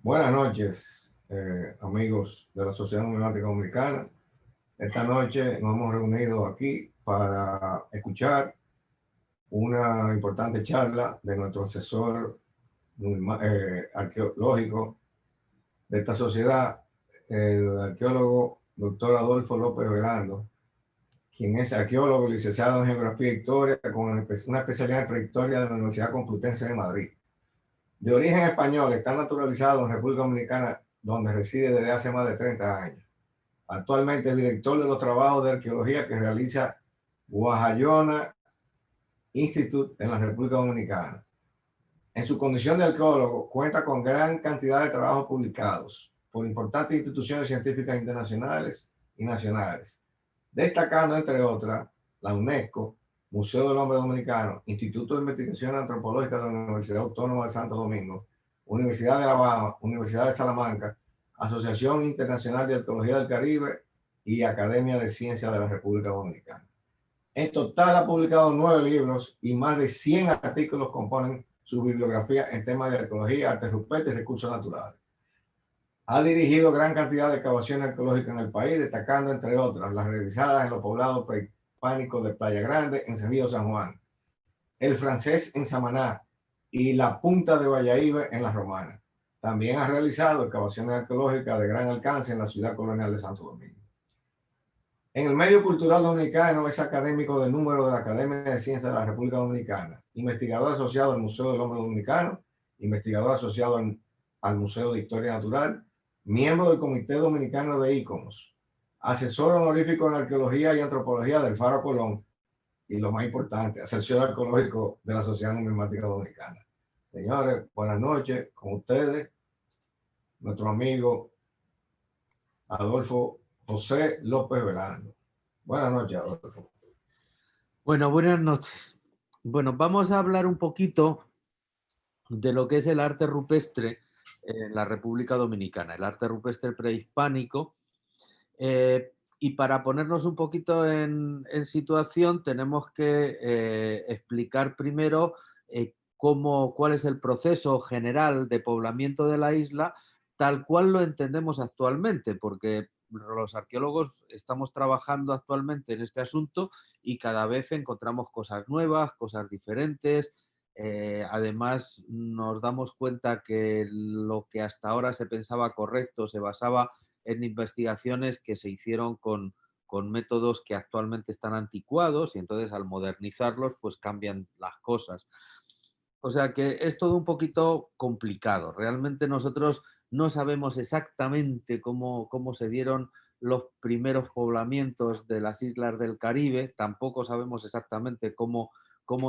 Buenas noches, amigos de la Sociedad Numismática Dominicana. Esta noche nos hemos reunido aquí para escuchar una importante charla de nuestro asesor arqueológico de esta sociedad, el arqueólogo doctor Adolfo López Velando, quien es arqueólogo licenciado en Geografía e Historia con una especialidad en Prehistoria de la Universidad Complutense de Madrid. De origen español, está naturalizado en República Dominicana, donde reside desde hace más de 30 años. Actualmente es director de los trabajos de arqueología que realiza Guajayona Institute en la República Dominicana. En su condición de arqueólogo, cuenta con gran cantidad de trabajos publicados por importantes instituciones científicas internacionales y nacionales, destacando, entre otras, la UNESCO, Museo del Hombre Dominicano, Instituto de Investigaciones Antropológicas de la Universidad Autónoma de Santo Domingo, Universidad de Alabama, Universidad de Salamanca, Asociación Internacional de Arqueología del Caribe y Academia de Ciencias de la República Dominicana. En total ha publicado 9 libros y más de 100 artículos componen su bibliografía en temas de arqueología, arte rupestre y recursos naturales. Ha dirigido gran cantidad de excavaciones arqueológicas en el país, destacando, entre otras, las realizadas en los poblados prehispánicos de Playa Grande, en Río San Juan, el Francés en Samaná y la Punta de Guayaíbe en La Romana. También ha realizado excavaciones arqueológicas de gran alcance en la ciudad colonial de Santo Domingo. En el medio cultural dominicano es académico del número de la Academia de Ciencias de la República Dominicana, investigador asociado al Museo del Hombre Dominicano, investigador asociado al Museo de Historia Natural, miembro del Comité Dominicano de Íconos, asesor honorífico en arqueología y antropología del Faro Colón y, lo más importante, asesor arqueológico de la Sociedad Numismática Dominicana. Señores, buenas noches con ustedes, nuestro amigo Adolfo José López Velando. Buenas noches, Adolfo. Bueno, buenas noches. Bueno, vamos a hablar un poquito de lo que es el arte rupestre en la República Dominicana, el arte rupestre prehispánico. Y para ponernos un poquito en situación, tenemos que explicar primero cuál es el proceso general de poblamiento de la isla, tal cual lo entendemos actualmente, porque los arqueólogos estamos trabajando actualmente en este asunto y cada vez encontramos cosas nuevas, cosas diferentes. Además, nos damos cuenta que lo que hasta ahora se pensaba correcto se basaba en investigaciones que se hicieron con métodos que actualmente están anticuados y entonces al modernizarlos pues cambian las cosas. O sea que es todo un poquito complicado. Realmente nosotros no sabemos exactamente cómo se dieron los primeros poblamientos de las islas del Caribe, tampoco sabemos exactamente cómo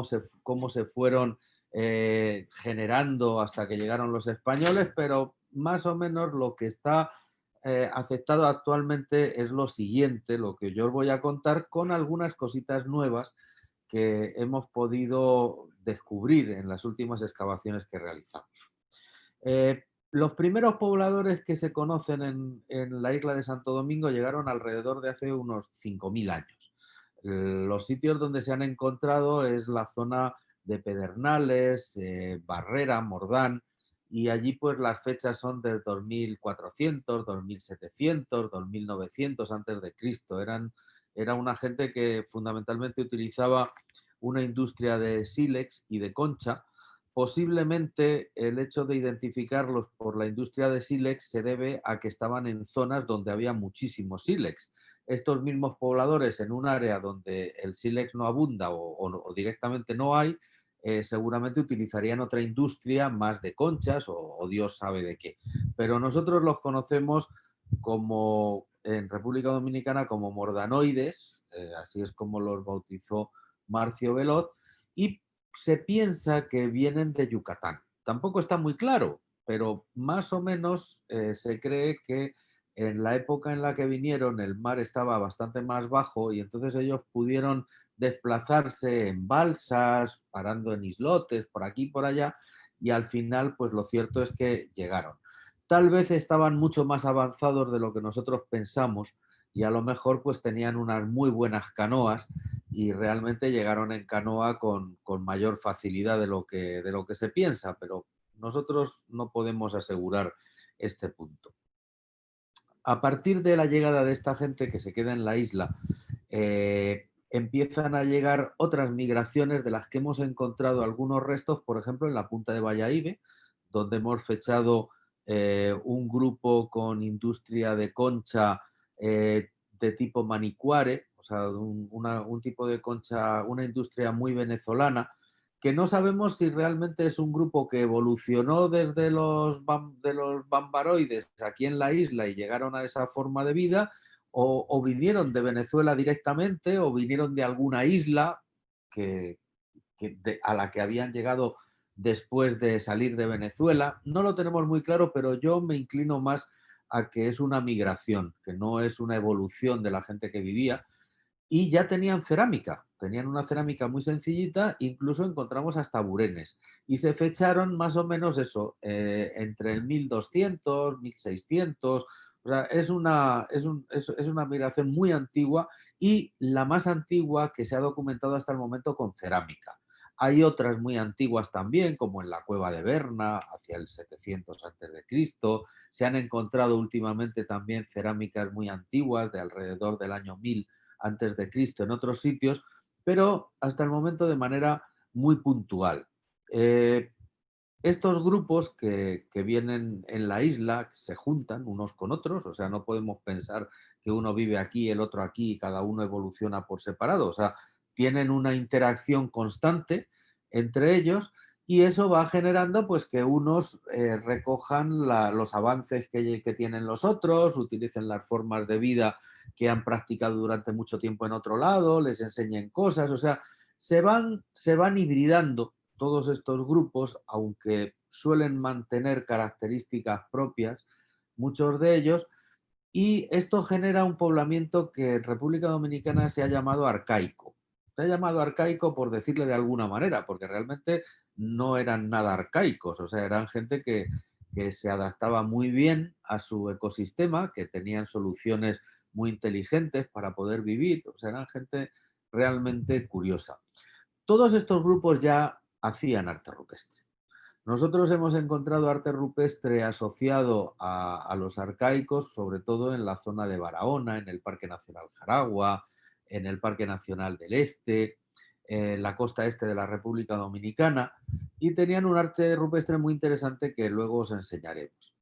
se fueron generando hasta que llegaron los españoles, pero más o menos lo que está aceptado actualmente es lo siguiente, lo que yo os voy a contar con algunas cositas nuevas que hemos podido descubrir en las últimas excavaciones que realizamos. Los primeros pobladores que se conocen en la isla de Santo Domingo llegaron alrededor de hace unos 5.000 años. Los sitios donde se han encontrado es la zona de Pedernales, Barrera, Mordán, y allí pues las fechas son del 2400, 2700, 2900 antes de Cristo. Era una gente que fundamentalmente utilizaba una industria de sílex y de concha. Posiblemente el hecho de identificarlos por la industria de sílex se debe a que estaban en zonas donde había muchísimo sílex. Estos mismos pobladores en un área donde el sílex no abunda o directamente no hay, seguramente utilizarían otra industria más de conchas o Dios sabe de qué. Pero nosotros los conocemos como en República Dominicana como mordanoides, así es como los bautizó Marcio Velot, y se piensa que vienen de Yucatán. Tampoco está muy claro, pero más o menos se cree que en la época en la que vinieron el mar estaba bastante más bajo y entonces ellos pudieron desplazarse en balsas, parando en islotes, por aquí y por allá, y al final pues lo cierto es que llegaron. Tal vez estaban mucho más avanzados de lo que nosotros pensamos y a lo mejor pues tenían unas muy buenas canoas y realmente llegaron en canoa con mayor facilidad de lo que se piensa, pero nosotros no podemos asegurar este punto. A partir de la llegada de esta gente que se queda en la isla, empiezan a llegar otras migraciones de las que hemos encontrado algunos restos, por ejemplo, en la punta de Bayahibe, donde hemos fechado un grupo con industria de concha de tipo manicuare, o sea, un tipo de concha, una industria muy venezolana, que no sabemos si realmente es un grupo que evolucionó desde de los bambaroides aquí en la isla y llegaron a esa forma de vida, o vinieron de Venezuela directamente, o vinieron de alguna isla a la que habían llegado después de salir de Venezuela. No lo tenemos muy claro, pero yo me inclino más a que es una migración, que no es una evolución de la gente que vivía. Y ya tenían una cerámica muy sencillita, incluso encontramos hasta burenes. Y se fecharon más o menos eso, entre el 1200, 1600. O sea, es una migración muy antigua y la más antigua que se ha documentado hasta el momento con cerámica. Hay otras muy antiguas también, como en la cueva de Berna, hacia el 700 a.C. Se han encontrado últimamente también cerámicas muy antiguas, de alrededor del año 1000 antes de Cristo en otros sitios, pero hasta el momento de manera muy puntual. Estos grupos que vienen en la isla se juntan unos con otros, o sea, no podemos pensar que uno vive aquí, el otro aquí y cada uno evoluciona por separado, o sea, tienen una interacción constante entre ellos y eso va generando pues que unos recojan los avances que tienen los otros, utilicen las formas de vida que han practicado durante mucho tiempo en otro lado, les enseñen cosas, o sea, se van hibridando todos estos grupos, aunque suelen mantener características propias, muchos de ellos, y esto genera un poblamiento que en República Dominicana se ha llamado arcaico. Se ha llamado arcaico por decirle de alguna manera, porque realmente no eran nada arcaicos, o sea, eran gente que se adaptaba muy bien a su ecosistema, que tenían soluciones muy inteligentes para poder vivir, o sea, eran gente realmente curiosa. Todos estos grupos ya hacían arte rupestre. Nosotros hemos encontrado arte rupestre asociado a los arcaicos, sobre todo en la zona de Barahona, en el Parque Nacional Jaragua, en el Parque Nacional del Este, en la costa este de la República Dominicana, y tenían un arte rupestre muy interesante que luego os enseñaremos.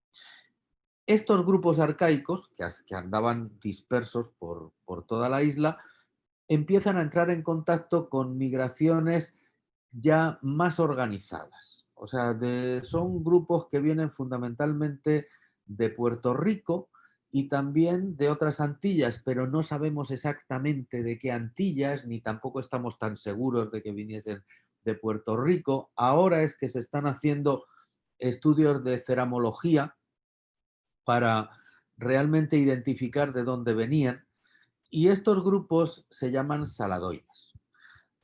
Estos grupos arcaicos, que andaban dispersos por toda la isla, empiezan a entrar en contacto con migraciones ya más organizadas. O sea, son grupos que vienen fundamentalmente de Puerto Rico y también de otras Antillas, pero no sabemos exactamente de qué Antillas, ni tampoco estamos tan seguros de que viniesen de Puerto Rico. Ahora es que se están haciendo estudios de ceramología para realmente identificar de dónde venían, y estos grupos se llaman saladoides.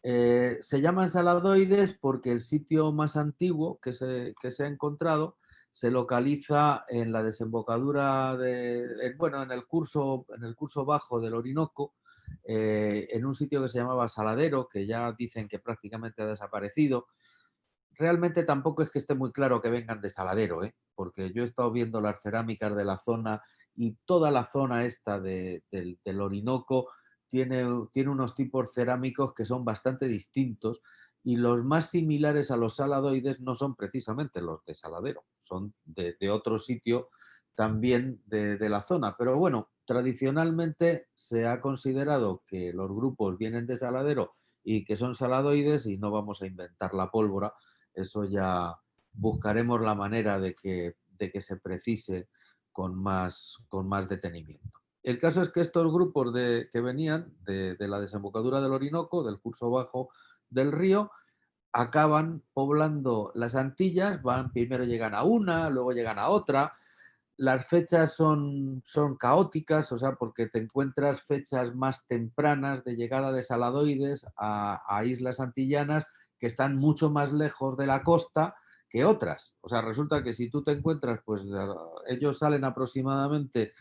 Se llaman saladoides porque el sitio más antiguo que se ha encontrado se localiza en la desembocadura en el curso bajo del Orinoco, en un sitio que se llamaba Saladero, que ya dicen que prácticamente ha desaparecido. Realmente tampoco es que esté muy claro que vengan de Saladero, porque yo he estado viendo las cerámicas de la zona y toda la zona esta del Orinoco tiene unos tipos cerámicos que son bastante distintos y los más similares a los saladoides no son precisamente los de Saladero, son de otro sitio también de la zona. Pero bueno, tradicionalmente se ha considerado que los grupos vienen de Saladero y que son saladoides y no vamos a inventar la pólvora. Eso ya buscaremos la manera de que se precise con más detenimiento. El caso es que estos grupos que venían de la desembocadura del Orinoco, del curso bajo del río, acaban poblando las Antillas, primero llegan a una, luego llegan a otra. Las fechas son caóticas, o sea, porque te encuentras fechas más tempranas de llegada de saladoides a islas antillanas que están mucho más lejos de la costa que otras. O sea, resulta que si tú te encuentras, pues ellos salen aproximadamente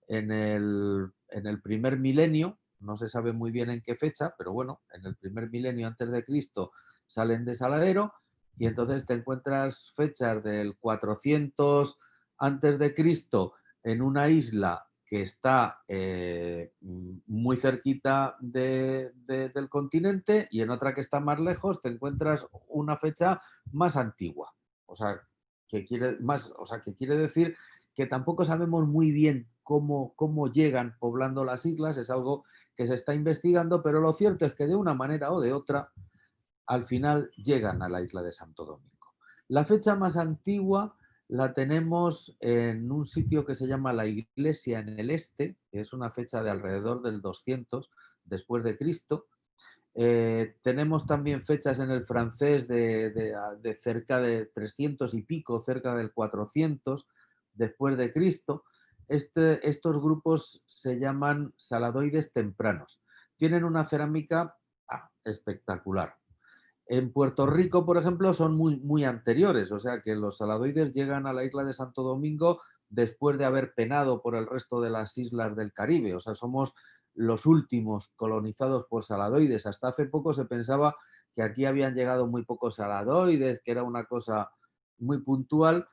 en el primer milenio, no se sabe muy bien en qué fecha, pero bueno, en el primer milenio antes de Cristo salen de Saladero y entonces te encuentras fechas del 400 antes de Cristo en una isla que está muy cerquita del continente, y en otra que está más lejos te encuentras una fecha más antigua. O sea, que quiere decir que tampoco sabemos muy bien cómo llegan poblando las islas, es algo que se está investigando, pero lo cierto es que de una manera o de otra, al final llegan a la isla de Santo Domingo. La fecha más antigua la tenemos en un sitio que se llama la Iglesia en el Este, que es una fecha de alrededor del 200 después de Cristo. Tenemos también fechas en el francés de cerca de 300 y pico, cerca del 400 después de Cristo. Estos grupos se llaman saladoides tempranos. Tienen una cerámica espectacular. En Puerto Rico, por ejemplo, son muy anteriores, o sea que los saladoides llegan a la isla de Santo Domingo después de haber penado por el resto de las islas del Caribe. O sea, somos los últimos colonizados por saladoides. Hasta hace poco se pensaba que aquí habían llegado muy pocos saladoides, que era una cosa muy puntual,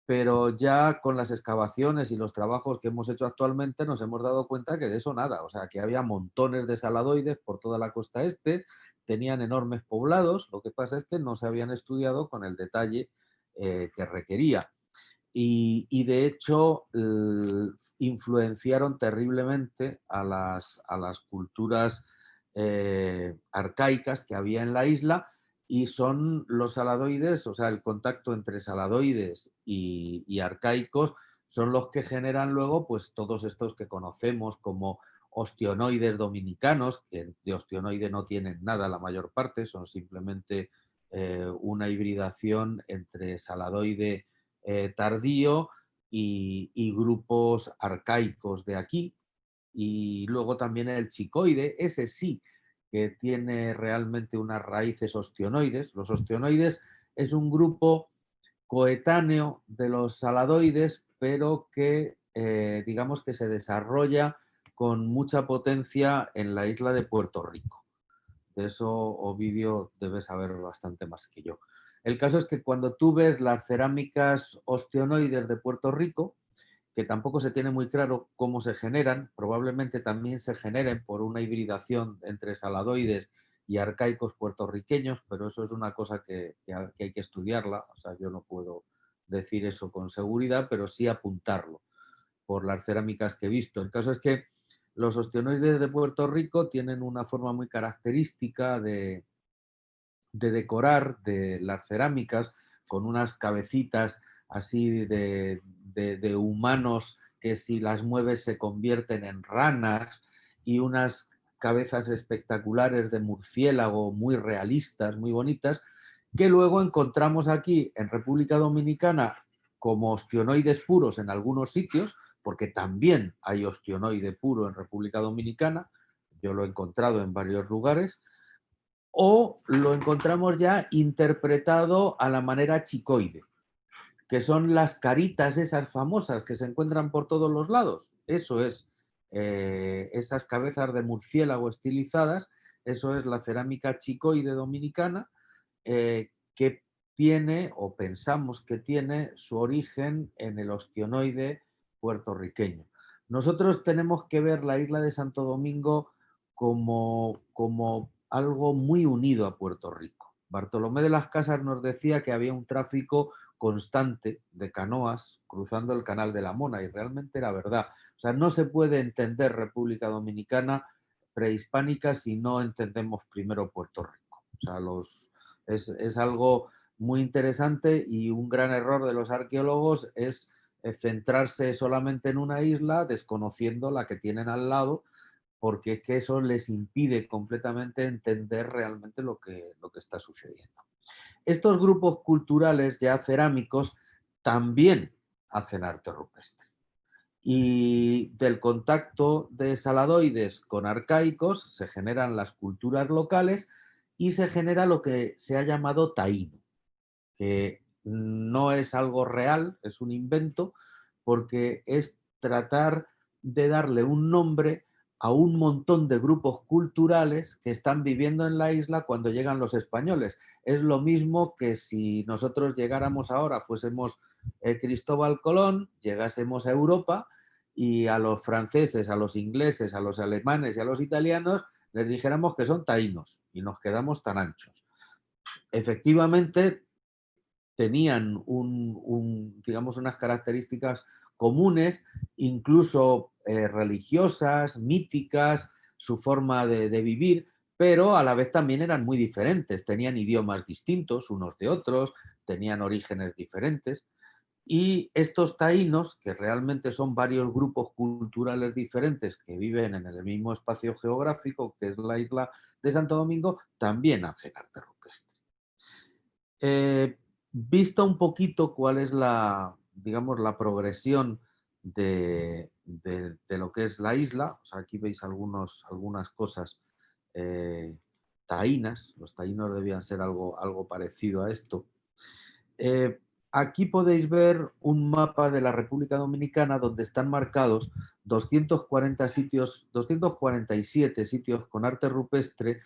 pero ya con las excavaciones y los trabajos que hemos hecho actualmente nos hemos dado cuenta que de eso nada, o sea, que había montones de saladoides por toda la costa este, tenían enormes poblados, lo que pasa es que no se habían estudiado con el detalle que requería. Y de hecho influenciaron terriblemente a las culturas arcaicas que había en la isla, y son los saladoides, o sea, el contacto entre saladoides y arcaicos son los que generan luego pues todos estos que conocemos como ostionoides dominicanos, que de ostionoide no tienen nada la mayor parte, son simplemente una hibridación entre saladoide tardío y grupos arcaicos de aquí. Y luego también el chicoide, ese sí que tiene realmente unas raíces ostionoides. Los ostionoides es un grupo coetáneo de los saladoides, pero que digamos que se desarrolla con mucha potencia en la isla de Puerto Rico. De eso, Ovidio, debe saber bastante más que yo. El caso es que cuando tú ves las cerámicas ostionoides de Puerto Rico, que tampoco se tiene muy claro cómo se generan, probablemente también se generen por una hibridación entre saladoides y arcaicos puertorriqueños, pero eso es una cosa que hay que estudiarla. O sea, yo no puedo decir eso con seguridad, pero sí apuntarlo por las cerámicas que he visto. El caso es que los ostionoides de Puerto Rico tienen una forma muy característica de decorar de las cerámicas, con unas cabecitas así de humanos que si las mueves se convierten en ranas, y unas cabezas espectaculares de murciélago muy realistas, muy bonitas, que luego encontramos aquí en República Dominicana como ostionoides puros en algunos sitios, porque también hay ostionoide puro en República Dominicana, yo lo he encontrado en varios lugares, o lo encontramos ya interpretado a la manera chicoide, que son las caritas esas famosas que se encuentran por todos los lados. Eso es, esas cabezas de murciélago estilizadas, eso es la cerámica chicoide dominicana, que tiene, o pensamos que tiene, su origen en el ostionoide puertorriqueño. Nosotros tenemos que ver la isla de Santo Domingo como algo muy unido a Puerto Rico. Bartolomé de las Casas nos decía que había un tráfico constante de canoas cruzando el Canal de la Mona, y realmente era verdad. O sea, no se puede entender República Dominicana prehispánica si no entendemos primero Puerto Rico. O sea, es algo muy interesante, y un gran error de los arqueólogos es centrarse solamente en una isla, desconociendo la que tienen al lado, porque es que eso les impide completamente entender realmente lo que está sucediendo. Estos grupos culturales ya cerámicos también hacen arte rupestre. Y del contacto de saladoides con arcaicos se generan las culturas locales, y se genera lo que se ha llamado taíno, que no es algo real, es un invento, porque es tratar de darle un nombre a un montón de grupos culturales que están viviendo en la isla cuando llegan los españoles. Es lo mismo que si nosotros llegáramos ahora, fuésemos Cristóbal Colón, llegásemos a Europa y a los franceses, a los ingleses, a los alemanes y a los italianos les dijéramos que son taínos y nos quedamos tan anchos. Efectivamente, tenían digamos, unas características comunes, incluso religiosas, míticas, su forma de vivir, pero a la vez también eran muy diferentes, tenían idiomas distintos unos de otros, tenían orígenes diferentes. Y estos taínos, que realmente son varios grupos culturales diferentes que viven en el mismo espacio geográfico, que es la isla de Santo Domingo, también hacen arte rupestre. Visto un poquito cuál es la, digamos, la progresión de lo que es la isla, o sea, aquí veis algunas cosas taínas, los taínos debían ser algo parecido a esto. Eh, Aquí podéis ver un mapa de la República Dominicana donde están marcados 240 sitios, 247 sitios con arte rupestre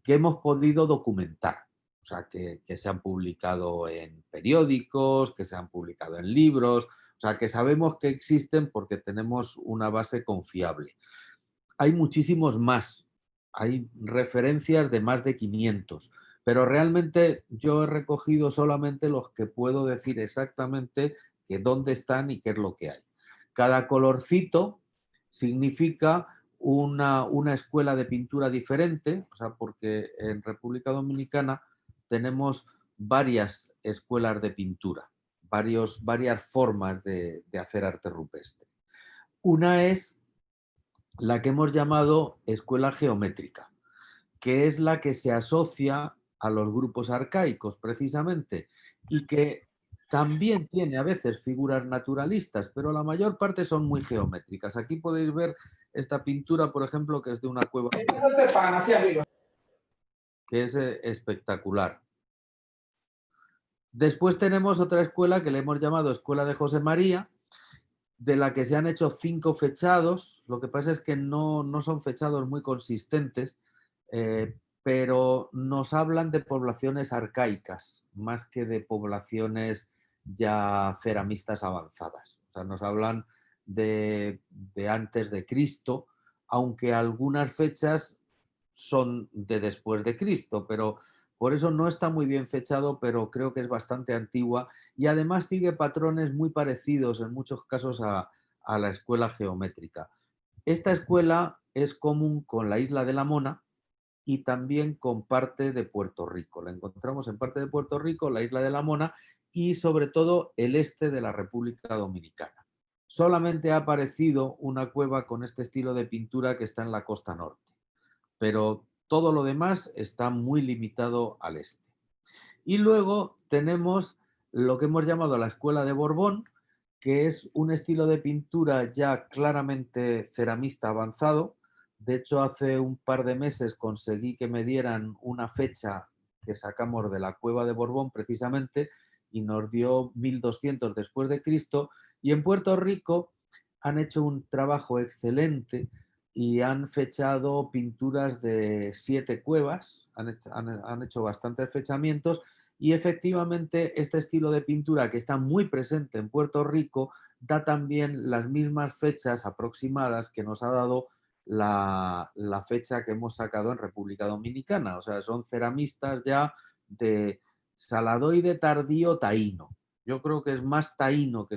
que hemos podido documentar. O sea, que se han publicado en periódicos, que se han publicado en libros, o sea, que sabemos que existen porque tenemos una base confiable. Hay muchísimos más, hay referencias de más de 500, pero realmente yo he recogido solamente los que puedo decir exactamente que dónde están y qué es lo que hay. Cada colorcito significa una escuela de pintura diferente, o sea, porque en República Dominicana tenemos varias escuelas de pintura, varias formas de hacer arte rupestre. Una es la que hemos llamado escuela geométrica, que es la que se asocia a los grupos arcaicos precisamente y que también tiene a veces figuras naturalistas, pero la mayor parte son muy geométricas. Aquí podéis ver esta pintura, por ejemplo, que es de una cueva que es espectacular. Después tenemos otra escuela que le hemos llamado Escuela de José María, de la que se han hecho 5 fechados. Lo que pasa es que no son fechados muy consistentes, pero nos hablan de poblaciones arcaicas, más que de poblaciones ya ceramistas avanzadas. O sea, nos hablan de antes de Cristo, aunque algunas fechas son de después de Cristo, pero por eso no está muy bien fechado, pero creo que es bastante antigua y además sigue patrones muy parecidos en muchos casos a la escuela geométrica. Esta escuela es común con la isla de La Mona y también con parte de Puerto Rico. La encontramos en parte de Puerto Rico, la isla de La Mona y sobre todo el este de la República Dominicana. Solamente ha aparecido una cueva con este estilo de pintura que está en la costa norte, pero todo lo demás está muy limitado al este. Y luego tenemos lo que hemos llamado la Escuela de Borbón, que es un estilo de pintura ya claramente ceramista avanzado. De hecho, hace un par de meses conseguí que me dieran una fecha que sacamos de la Cueva de Borbón precisamente y nos dio 1200 después de Cristo. Y en Puerto Rico han hecho un trabajo excelente y han fechado pinturas de 7 cuevas, han hecho bastantes fechamientos y efectivamente este estilo de pintura que está muy presente en Puerto Rico da también las mismas fechas aproximadas que nos ha dado la fecha que hemos sacado en República Dominicana. O sea, son ceramistas ya de saladoide tardío taíno. Yo creo que es más taíno que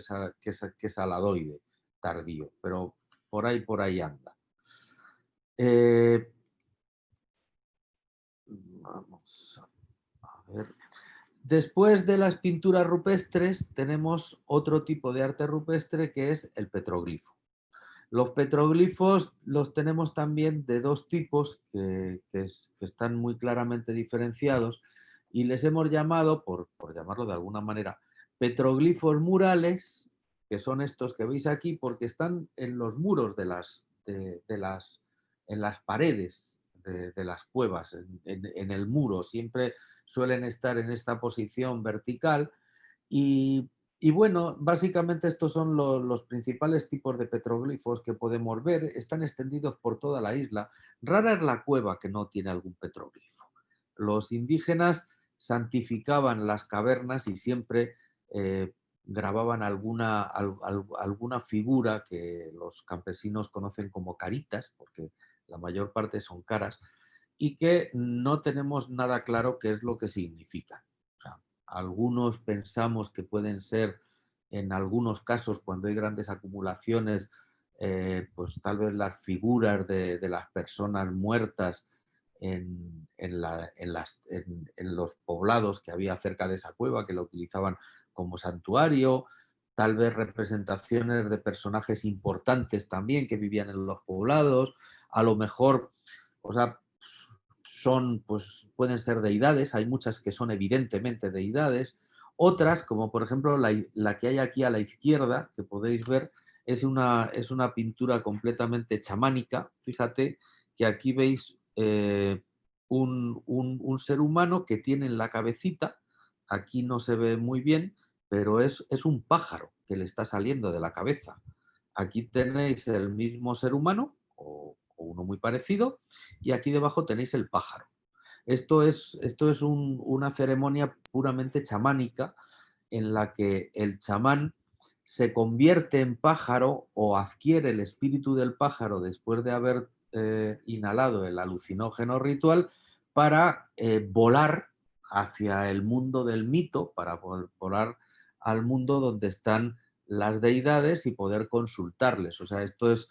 saladoide tardío, pero por ahí anda. Vamos a ver. Después de las pinturas rupestres tenemos otro tipo de arte rupestre que es el petroglifo. Los petroglifos los tenemos también de dos tipos que están muy claramente diferenciados y les hemos llamado, por llamarlo de alguna manera, petroglifos murales, que son estos que veis aquí porque están en los muros en las paredes de las cuevas, en el muro, siempre suelen estar en esta posición vertical y Y bueno, básicamente estos son los principales tipos de petroglifos que podemos ver. Están extendidos por toda la isla. Rara es la cueva que no tiene algún petroglifo. Los indígenas santificaban las cavernas y siempre grababan alguna figura que los campesinos conocen como caritas, porque la mayor parte son caras, y que no tenemos nada claro qué es lo que significan. O sea, algunos pensamos que pueden ser, en algunos casos, cuando hay grandes acumulaciones, pues tal vez las figuras de las personas muertas en los poblados que había cerca de esa cueva, que lo utilizaban como santuario, tal vez representaciones de personajes importantes también que vivían en los poblados, a lo mejor, o sea, pues, pueden ser deidades, hay muchas que son evidentemente deidades, otras, como por ejemplo la que hay aquí a la izquierda, que podéis ver, es una pintura completamente chamánica. Fíjate que aquí veis un ser humano que tiene en la cabecita, aquí no se ve muy bien, pero es un pájaro que le está saliendo de la cabeza. Aquí tenéis el mismo ser humano, o uno muy parecido, y aquí debajo tenéis el pájaro. Esto es una ceremonia puramente chamánica en la que el chamán se convierte en pájaro o adquiere el espíritu del pájaro después de haber inhalado el alucinógeno ritual para volar hacia el mundo del mito, para volar al mundo donde están las deidades y poder consultarles. O sea, esto es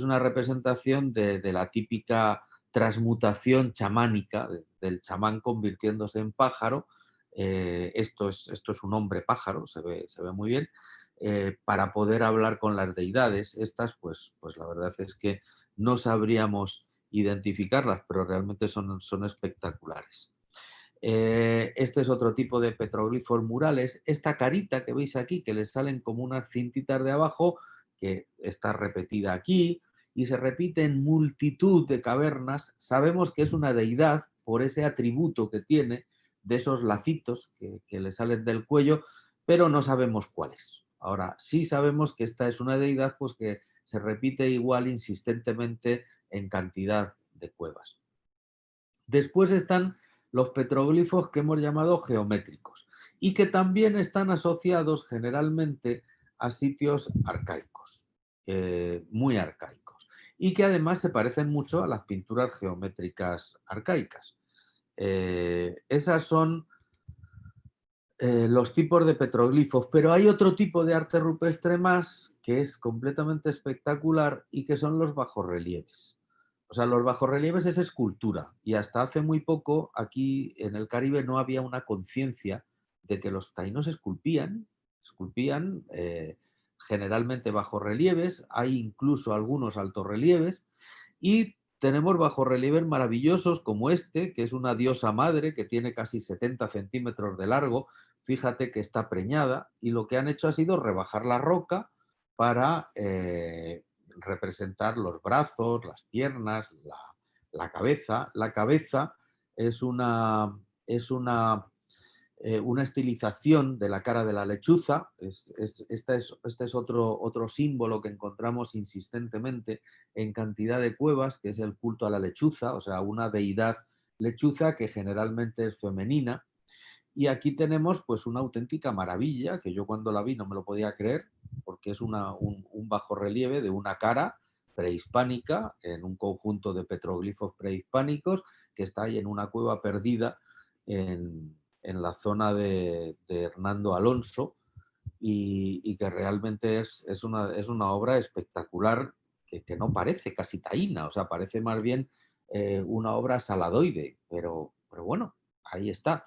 una representación de la típica transmutación chamánica, del chamán convirtiéndose en pájaro. Esto es un hombre pájaro, se ve muy bien, para poder hablar con las deidades. Estas, pues la verdad es que no sabríamos identificarlas, pero realmente son espectaculares. Este es otro tipo de petroglifos murales. Esta carita que veis aquí, que le salen como unas cintitas de abajo, que está repetida aquí y se repite en multitud de cavernas, sabemos que es una deidad por ese atributo que tiene de esos lacitos que le salen del cuello, pero no sabemos cuál es. Ahora, sí sabemos que esta es una deidad, pues que se repite igual insistentemente en cantidad de cuevas. Después están los petroglifos que hemos llamado geométricos y que también están asociados generalmente a sitios arcaicos, muy arcaicos, y que además se parecen mucho a las pinturas geométricas arcaicas. Esas son los tipos de petroglifos, pero hay otro tipo de arte rupestre más que es completamente espectacular y que son los bajorrelieves. O sea, los bajorrelieves es escultura y hasta hace muy poco aquí en el Caribe no había una conciencia de que los taínos esculpían generalmente bajorrelieves, hay incluso algunos altorrelieves y tenemos bajorrelieves maravillosos como este, que es una diosa madre que tiene casi 70 centímetros de largo. Fíjate que está preñada y lo que han hecho ha sido rebajar la roca para representar los brazos, las piernas, la cabeza. La cabeza es una estilización de la cara de la lechuza. Este es otro símbolo que encontramos insistentemente en cantidad de cuevas, que es el culto a la lechuza, o sea, una deidad lechuza que generalmente es femenina. Y aquí tenemos pues una auténtica maravilla, que yo cuando la vi no me lo podía creer, porque es un bajorrelieve de una cara prehispánica en un conjunto de petroglifos prehispánicos que está ahí en una cueva perdida en la zona de Hernando Alonso y que realmente es una obra espectacular que no parece casi taína, o sea, parece más bien una obra saladoide, pero bueno, ahí está.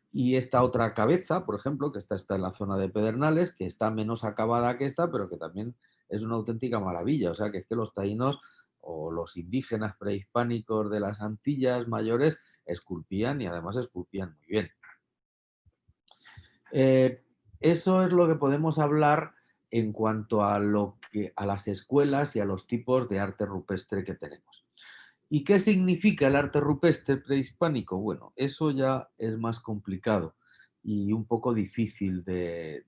Y esta otra cabeza, por ejemplo, que está en la zona de Pedernales, que está menos acabada que esta, pero que también es una auténtica maravilla. O sea, que es que los taínos o los indígenas prehispánicos de las Antillas mayores esculpían y además esculpían muy bien. Eso es lo que podemos hablar en cuanto a las escuelas y a los tipos de arte rupestre que tenemos. ¿Y qué significa el arte rupestre prehispánico? Bueno, eso ya es más complicado y un poco difícil de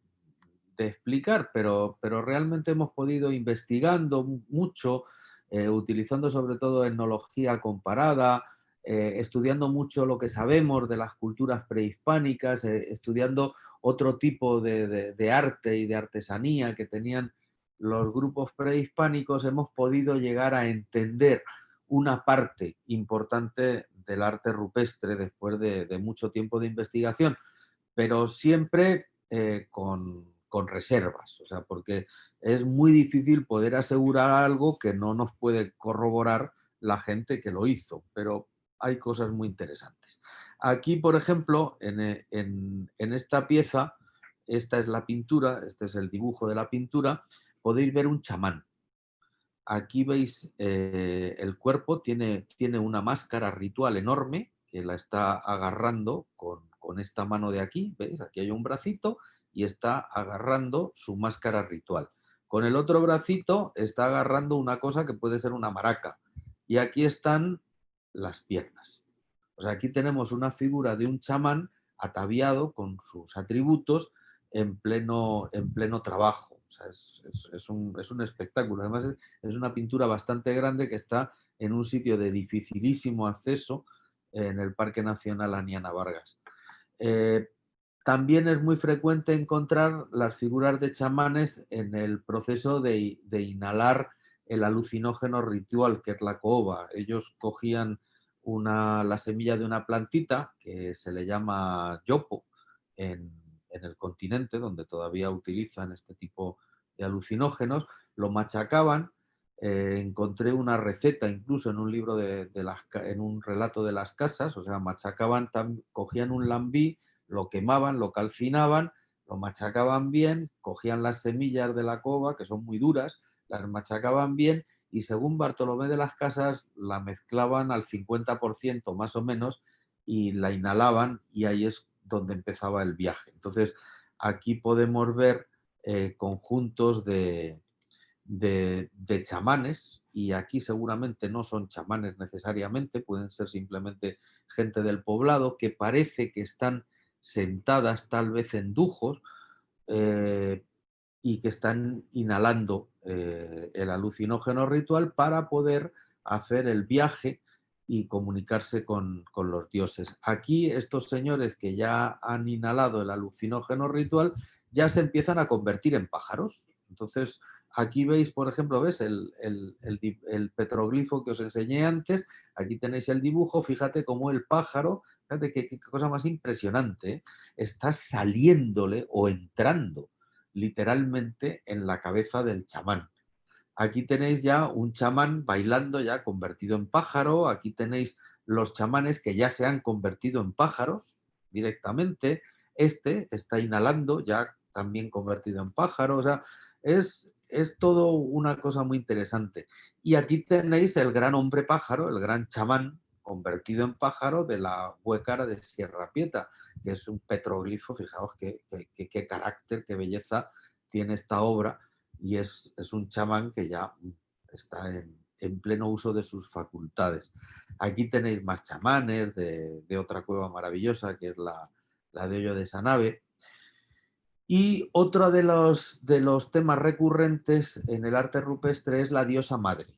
de explicar, pero realmente hemos podido investigando mucho, utilizando sobre todo etnología comparada, estudiando mucho lo que sabemos de las culturas prehispánicas, estudiando otro tipo de arte y de artesanía que tenían los grupos prehispánicos, hemos podido llegar a entender una parte importante del arte rupestre después de mucho tiempo de investigación, pero siempre con reservas, o sea, porque es muy difícil poder asegurar algo que no nos puede corroborar la gente que lo hizo, pero hay cosas muy interesantes. Aquí, por ejemplo, en esta pieza, esta es la pintura, este es el dibujo de la pintura, podéis ver un chamán. Aquí veis el cuerpo, tiene una máscara ritual enorme que la está agarrando con esta mano de aquí, ¿veis? Aquí hay un bracito y está agarrando su máscara ritual. Con el otro bracito está agarrando una cosa que puede ser una maraca. Y aquí están las piernas. O sea, aquí tenemos una figura de un chamán ataviado con sus atributos en pleno trabajo. O sea, es un espectáculo. Además, es una pintura bastante grande que está en un sitio de dificilísimo acceso en el Parque Nacional Aniana Vargas. También es muy frecuente encontrar las figuras de chamanes en el proceso de inhalar el alucinógeno ritual, que es la coba. Ellos cogían la semilla de una plantita que se le llama yopo en el continente, donde todavía utilizan este tipo de alucinógenos, lo machacaban. Encontré una receta incluso en un libro en un relato de las casas, o sea, machacaban, cogían un lambí, lo quemaban, lo calcinaban, lo machacaban bien, cogían las semillas de la coba, que son muy duras, las machacaban bien y según Bartolomé de las Casas la mezclaban al 50% más o menos y la inhalaban y ahí es donde empezaba el viaje. Entonces, aquí podemos ver conjuntos de chamanes, y aquí seguramente no son chamanes necesariamente, pueden ser simplemente gente del poblado que parece que están sentadas tal vez en dujos eh, y que están inhalando el alucinógeno ritual para poder hacer el viaje y comunicarse con los dioses. Aquí estos señores que ya han inhalado el alucinógeno ritual ya se empiezan a convertir en pájaros. Entonces, aquí veis, por ejemplo, ¿ves el petroglifo que os enseñé antes? Aquí tenéis el dibujo, fíjate cómo el pájaro, fíjate qué cosa más impresionante, ¿eh? Está saliéndole o entrando literalmente en la cabeza del chamán. Aquí tenéis ya un chamán bailando ya convertido en pájaro, aquí tenéis los chamanes que ya se han convertido en pájaros directamente, este está inhalando ya también convertido en pájaro, o sea, es todo una cosa muy interesante. Y aquí tenéis el gran hombre pájaro, el gran chamán convertido en pájaro de la Huécara de Sierra Prieta, que es un petroglifo, fijaos qué carácter, qué belleza tiene esta obra, y es un chamán que ya está en pleno uso de sus facultades. Aquí tenéis más chamanes de otra cueva maravillosa, que es la de Hoyo de Sanave. Y otro de los temas recurrentes en el arte rupestre es la diosa madre.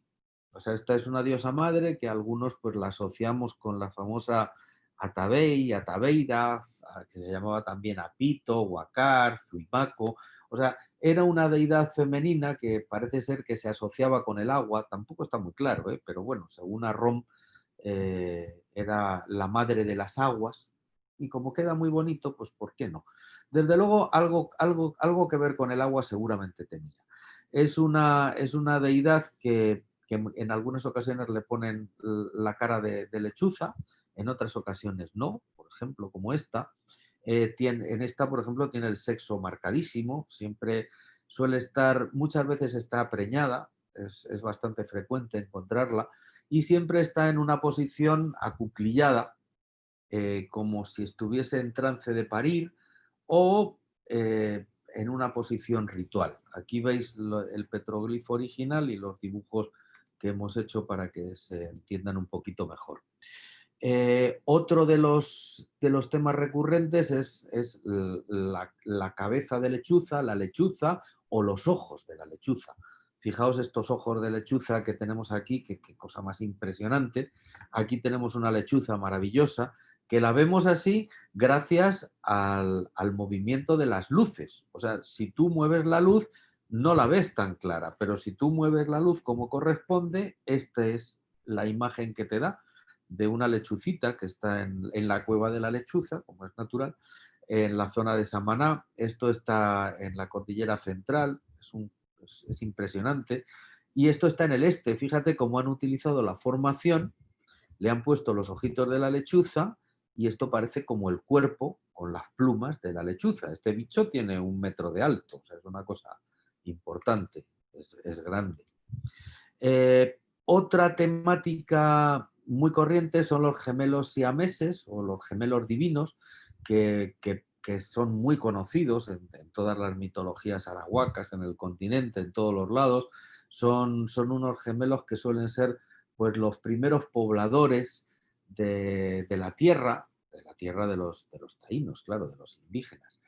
O sea, esta es una diosa madre que algunos pues la asociamos con la famosa Atabey, Atabeira, que se llamaba también Apito, Huacar, Zuimaco. O sea, era una deidad femenina que parece ser que se asociaba con el agua, tampoco está muy claro, pero bueno, según Arrom, era la madre de las aguas, y como queda muy bonito, pues ¿por qué no? Desde luego, algo que ver con el agua seguramente tenía. Es una deidad que en algunas ocasiones le ponen la cara de lechuza, en otras ocasiones no, por ejemplo, como esta. En esta, por ejemplo, tiene el sexo marcadísimo, siempre suele estar, muchas veces está preñada, es bastante frecuente encontrarla, y siempre está en una posición acuclillada, como si estuviese en trance de parir o en una posición ritual. Aquí veis el petroglifo original y los dibujos que hemos hecho para que se entiendan un poquito mejor. Otro de los temas recurrentes es la cabeza de lechuza, la lechuza o los ojos de la lechuza. Fijaos estos ojos de lechuza que tenemos aquí, qué cosa más impresionante. Aquí tenemos una lechuza maravillosa que la vemos así gracias al movimiento de las luces. O sea, si tú mueves la luz, no la ves tan clara, pero si tú mueves la luz como corresponde, esta es la imagen que te da de una lechucita que está en la cueva de la lechuza, como es natural, en la zona de Samaná. Esto está en la cordillera central, es impresionante. Y esto está en el este. Fíjate cómo han utilizado la formación, le han puesto los ojitos de la lechuza y esto parece como el cuerpo con las plumas de la lechuza. Este bicho tiene 1 metro de alto, o sea, es una cosa importante, es grande. Otra temática muy corriente son los gemelos siameses o los gemelos divinos, que son muy conocidos en todas las mitologías arahuacas, en el continente, en todos los lados. Son unos gemelos que suelen ser pues, los primeros pobladores de la tierra de los taínos, claro, de los indígenas.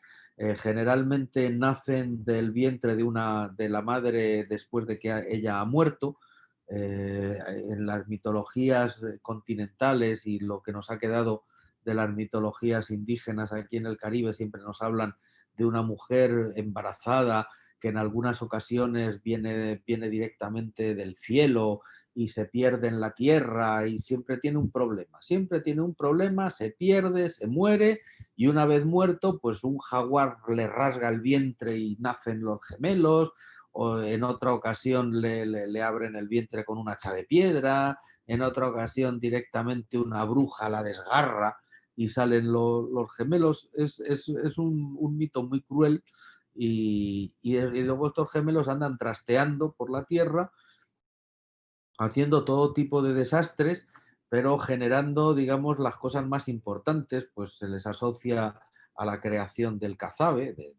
Generalmente nacen del vientre de la madre después de que ella ha muerto. En las mitologías continentales y lo que nos ha quedado de las mitologías indígenas aquí en el Caribe siempre nos hablan de una mujer embarazada que en algunas ocasiones viene directamente del cielo y se pierde en la tierra y siempre tiene un problema, se pierde, se muere y una vez muerto, pues un jaguar le rasga el vientre y nacen los gemelos, o en otra ocasión le abren el vientre con un hacha de piedra, en otra ocasión directamente una bruja la desgarra y salen los gemelos. Es un mito muy cruel y luego estos gemelos andan trasteando por la tierra haciendo todo tipo de desastres, pero generando, digamos, las cosas más importantes, pues se les asocia a la creación del cazabe, del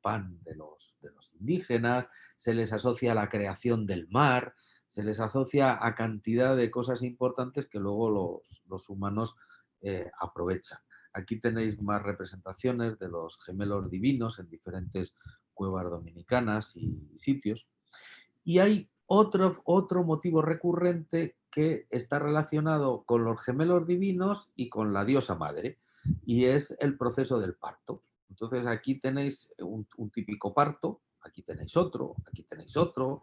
pan de los indígenas, se les asocia a la creación del mar, se les asocia a cantidad de cosas importantes que luego los humanos aprovechan. Aquí tenéis más representaciones de los gemelos divinos en diferentes cuevas dominicanas y sitios. Y hay otro motivo recurrente que está relacionado con los gemelos divinos y con la diosa madre, y es el proceso del parto. Entonces aquí tenéis un típico parto, aquí tenéis otro, aquí tenéis otro,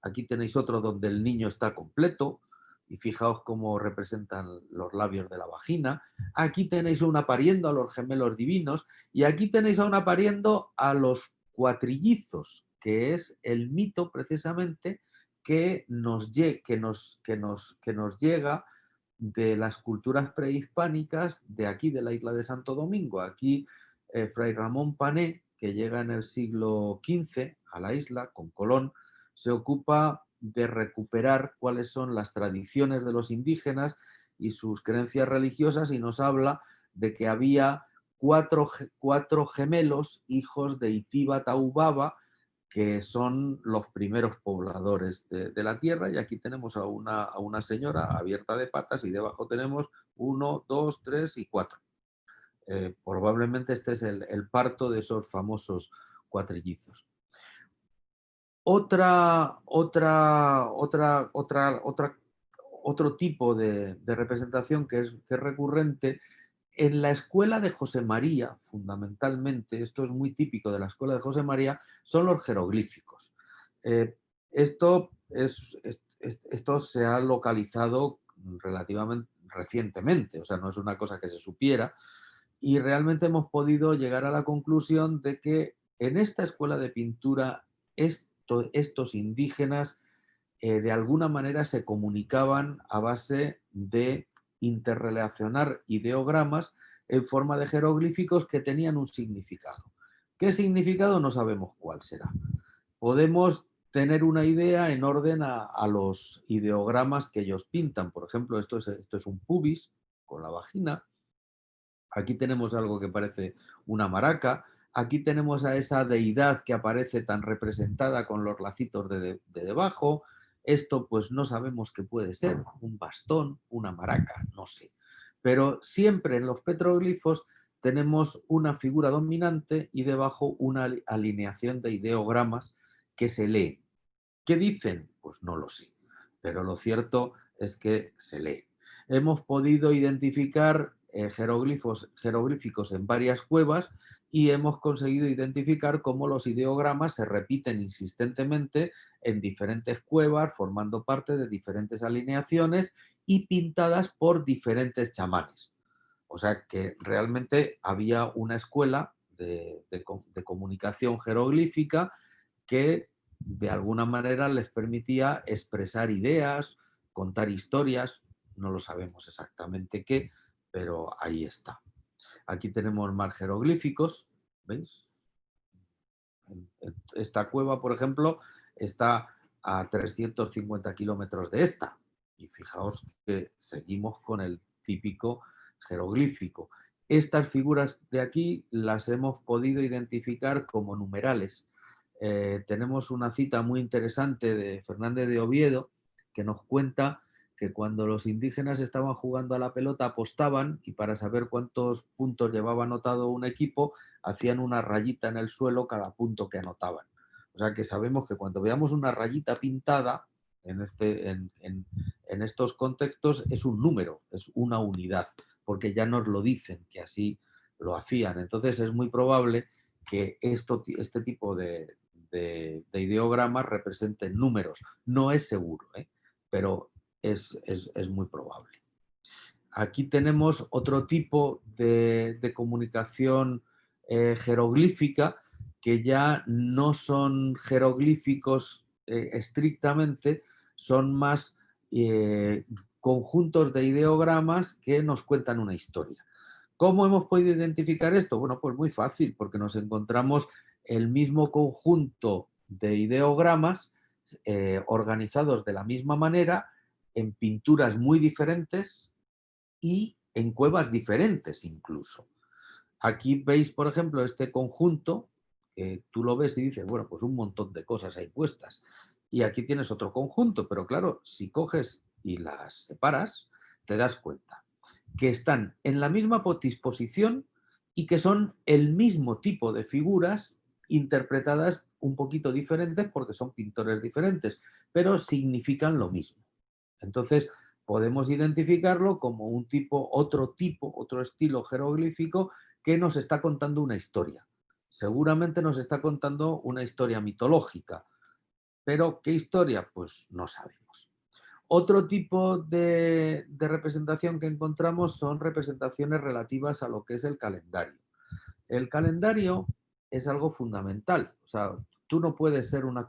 aquí tenéis otro donde el niño está completo, y fijaos cómo representan los labios de la vagina. Aquí tenéis una pariendo a los gemelos divinos, y aquí tenéis a una pariendo a los cuatrillizos, que es el mito precisamente que nos llega de las culturas prehispánicas de aquí, de la isla de Santo Domingo. Aquí Fray Ramón Pané, que llega en el siglo XV a la isla con Colón, se ocupa de recuperar cuáles son las tradiciones de los indígenas y sus creencias religiosas y nos habla de que había cuatro gemelos, hijos de Itiba Taubaba, que son los primeros pobladores de la tierra, y aquí tenemos a una señora abierta de patas y debajo tenemos 1, 2, 3 y 4. Probablemente este es el parto de esos famosos cuatrillizos. Otro tipo de representación que es recurrente en la escuela de José María, fundamentalmente, esto es muy típico de la escuela de José María, son los jeroglíficos. Esto se ha localizado relativamente recientemente, o sea, no es una cosa que se supiera, y realmente hemos podido llegar a la conclusión de que en esta escuela de pintura estos indígenas de alguna manera se comunicaban a base de interrelacionar ideogramas en forma de jeroglíficos que tenían un significado. ¿Qué significado? No sabemos cuál será. Podemos tener una idea en orden a los ideogramas que ellos pintan. Por ejemplo, esto es un pubis con la vagina. Aquí tenemos algo que parece una maraca. Aquí tenemos a esa deidad que aparece tan representada con los lacitos de debajo. Esto pues no sabemos qué puede ser, un bastón, una maraca, no sé. Pero siempre en los petroglifos tenemos una figura dominante y debajo una alineación de ideogramas que se leen. ¿Qué dicen? Pues no lo sé, pero lo cierto es que se lee. Hemos podido identificar jeroglíficos en varias cuevas y hemos conseguido identificar cómo los ideogramas se repiten insistentemente en diferentes cuevas, formando parte de diferentes alineaciones y pintadas por diferentes chamanes. O sea que realmente había una escuela de comunicación jeroglífica que de alguna manera les permitía expresar ideas, contar historias, no lo sabemos exactamente qué, pero ahí está. Aquí tenemos más jeroglíficos, ¿veis? Esta cueva, por ejemplo, está a 350 kilómetros de esta. Y fijaos que seguimos con el típico jeroglífico. Estas figuras de aquí las hemos podido identificar como numerales. Tenemos una cita muy interesante de Fernández de Oviedo que nos cuenta que cuando los indígenas estaban jugando a la pelota apostaban y para saber cuántos puntos llevaba anotado un equipo hacían una rayita en el suelo cada punto que anotaban. O sea que sabemos que cuando veamos una rayita pintada en estos contextos es un número, es una unidad, porque ya nos lo dicen que así lo hacían. Entonces es muy probable que este tipo de ideogramas representen números. No es seguro, pero es muy probable. Aquí tenemos otro tipo de comunicación jeroglífica que ya no son jeroglíficos estrictamente, son más conjuntos de ideogramas que nos cuentan una historia. ¿Cómo hemos podido identificar esto? Bueno, pues muy fácil, porque nos encontramos el mismo conjunto de ideogramas organizados de la misma manera en pinturas muy diferentes y en cuevas diferentes incluso. Aquí veis, por ejemplo, este conjunto, que tú lo ves y dices, bueno, pues un montón de cosas hay puestas. Y aquí tienes otro conjunto, pero claro, si coges y las separas, te das cuenta que están en la misma disposición y que son el mismo tipo de figuras interpretadas un poquito diferentes porque son pintores diferentes, pero significan lo mismo. Entonces, podemos identificarlo como otro estilo jeroglífico que nos está contando una historia. Seguramente nos está contando una historia mitológica, pero ¿qué historia? Pues no sabemos. Otro tipo de representación que encontramos son representaciones relativas a lo que es el calendario. El calendario es algo fundamental. O sea, tú no puedes ser una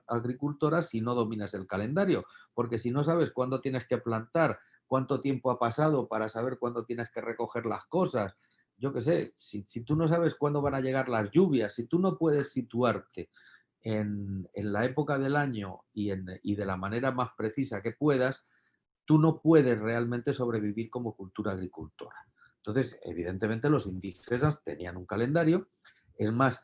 agricultora si no dominas el calendario, porque si no sabes cuándo tienes que plantar, cuánto tiempo ha pasado para saber cuándo tienes que recoger las cosas, yo qué sé, si tú no sabes cuándo van a llegar las lluvias, si tú no puedes situarte en la época del año y de la manera más precisa que puedas, tú no puedes realmente sobrevivir como cultura agricultora. Entonces, evidentemente los indígenas tenían un calendario. Es más,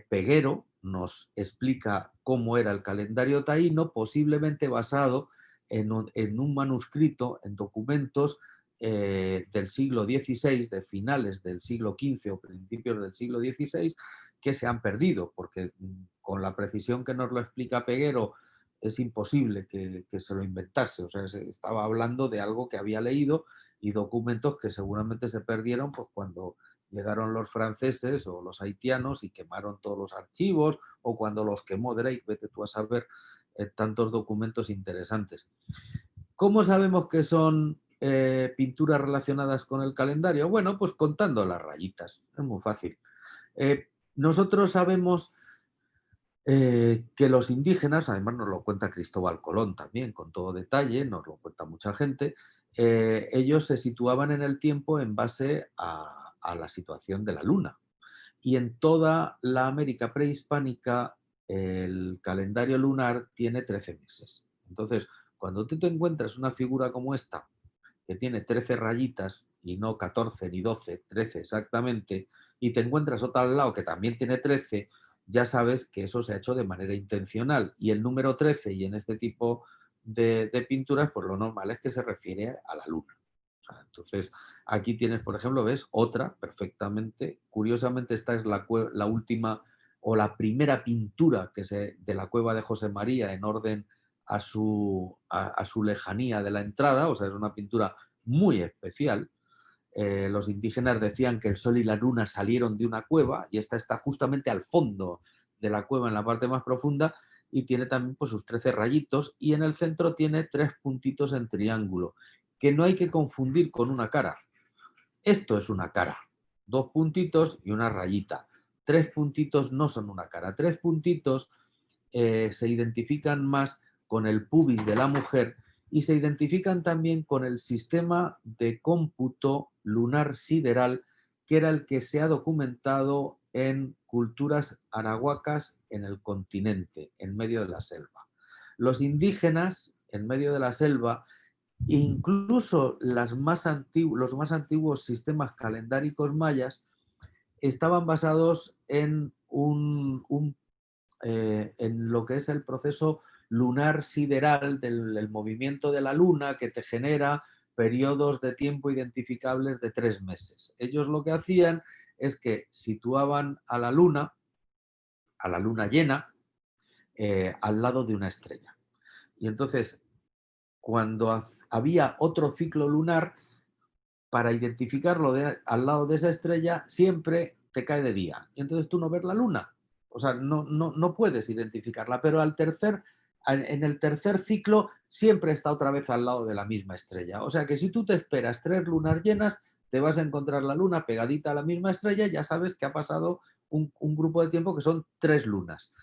Peguero nos explica cómo era el calendario taíno, posiblemente basado en un manuscrito, en documentos del siglo XVI, de finales del siglo XV o principios del siglo XVI, que se han perdido, porque con la precisión que nos lo explica Peguero, es imposible que se lo inventase. O sea, se estaba hablando de algo que había leído y documentos que seguramente se perdieron pues, cuando llegaron los franceses o los haitianos y quemaron todos los archivos, o cuando los quemó Drake, vete tú a saber, tantos documentos interesantes. ¿Cómo sabemos que son pinturas relacionadas con el calendario? Bueno, pues contando las rayitas, es muy fácil. Nosotros sabemos que los indígenas, además nos lo cuenta Cristóbal Colón también, con todo detalle, nos lo cuenta mucha gente, ellos se situaban en el tiempo en base a la situación de la luna. Y en toda la América prehispánica el calendario lunar tiene 13 meses. Entonces, cuando tú te encuentras una figura como esta, que tiene 13 rayitas y no 14 ni 12, 13 exactamente, y te encuentras otra al lado que también tiene 13, ya sabes que eso se ha hecho de manera intencional. Y el número 13 y en este tipo de pinturas, pues lo normal es que se refiere a la luna. Entonces, aquí tienes, por ejemplo, ¿ves? Otra perfectamente. Curiosamente, esta es la última o la primera pintura de la cueva de José María en orden a su lejanía de la entrada, o sea, es una pintura muy especial. Los indígenas decían que el sol y la luna salieron de una cueva y esta está justamente al fondo de la cueva, en la parte más profunda, y tiene también pues, sus 13 rayitos y en el centro tiene 3 puntitos en triángulo, que no hay que confundir con una cara. Esto es una cara, 2 puntitos y una rayita. 3 puntitos no son una cara, 3 puntitos se identifican más con el pubis de la mujer y se identifican también con el sistema de cómputo lunar sideral, que era el que se ha documentado en culturas arahuacas en el continente, en medio de la selva. Los indígenas, en medio de la selva, incluso los más antiguos sistemas calendáricos mayas, estaban basados en lo que es el proceso lunar sideral del movimiento de la luna que te genera periodos de tiempo identificables de 3 meses. Ellos lo que hacían es que situaban a la luna llena, al lado de una estrella. Y entonces, cuando había otro ciclo lunar, para identificarlo al lado de esa estrella, siempre te cae de día. Y entonces tú no ves la luna. O sea, no puedes identificarla. Pero en el tercer ciclo siempre está otra vez al lado de la misma estrella. O sea que si tú te esperas 3 lunas llenas, te vas a encontrar la luna pegadita a la misma estrella y ya sabes que ha pasado un grupo de tiempo que son 3 lunas.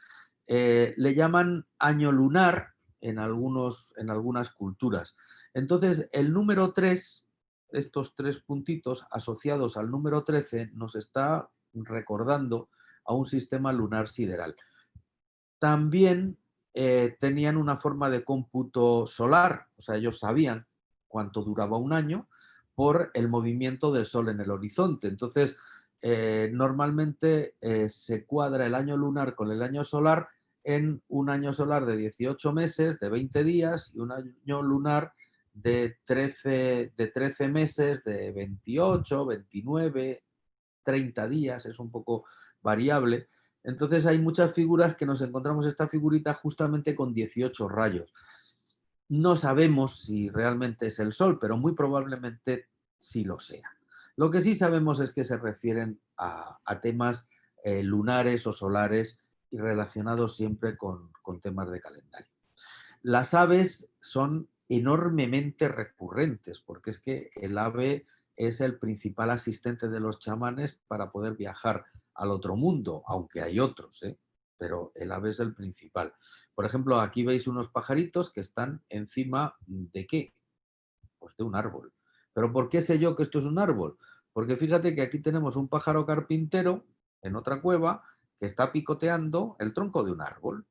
Le llaman año lunar en algunas culturas. Entonces, el número 3, estos 3 puntitos asociados al número 13, nos está recordando a un sistema lunar sideral. También tenían una forma de cómputo solar, o sea, ellos sabían cuánto duraba un año por el movimiento del Sol en el horizonte. Entonces, normalmente se cuadra el año lunar con el año solar en un año solar de 18 meses, de 20 días, y un año lunar de 13 meses, de 28, 29, 30 días, es un poco variable. Entonces hay muchas figuras que nos encontramos esta figurita justamente con 18 rayos. No sabemos si realmente es el Sol, pero muy probablemente sí lo sea. Lo que sí sabemos es que se refieren a temas lunares o solares y relacionados siempre con temas de calendario. Las aves son enormemente recurrentes, porque es que el ave es el principal asistente de los chamanes para poder viajar al otro mundo, aunque hay otros, ¿eh? Pero el ave es el principal. Por ejemplo, aquí veis unos pajaritos que están encima ¿de qué? Pues de un árbol. ¿Pero por qué sé yo que esto es un árbol? Porque fíjate que aquí tenemos un pájaro carpintero en otra cueva que está picoteando el tronco de un árbol.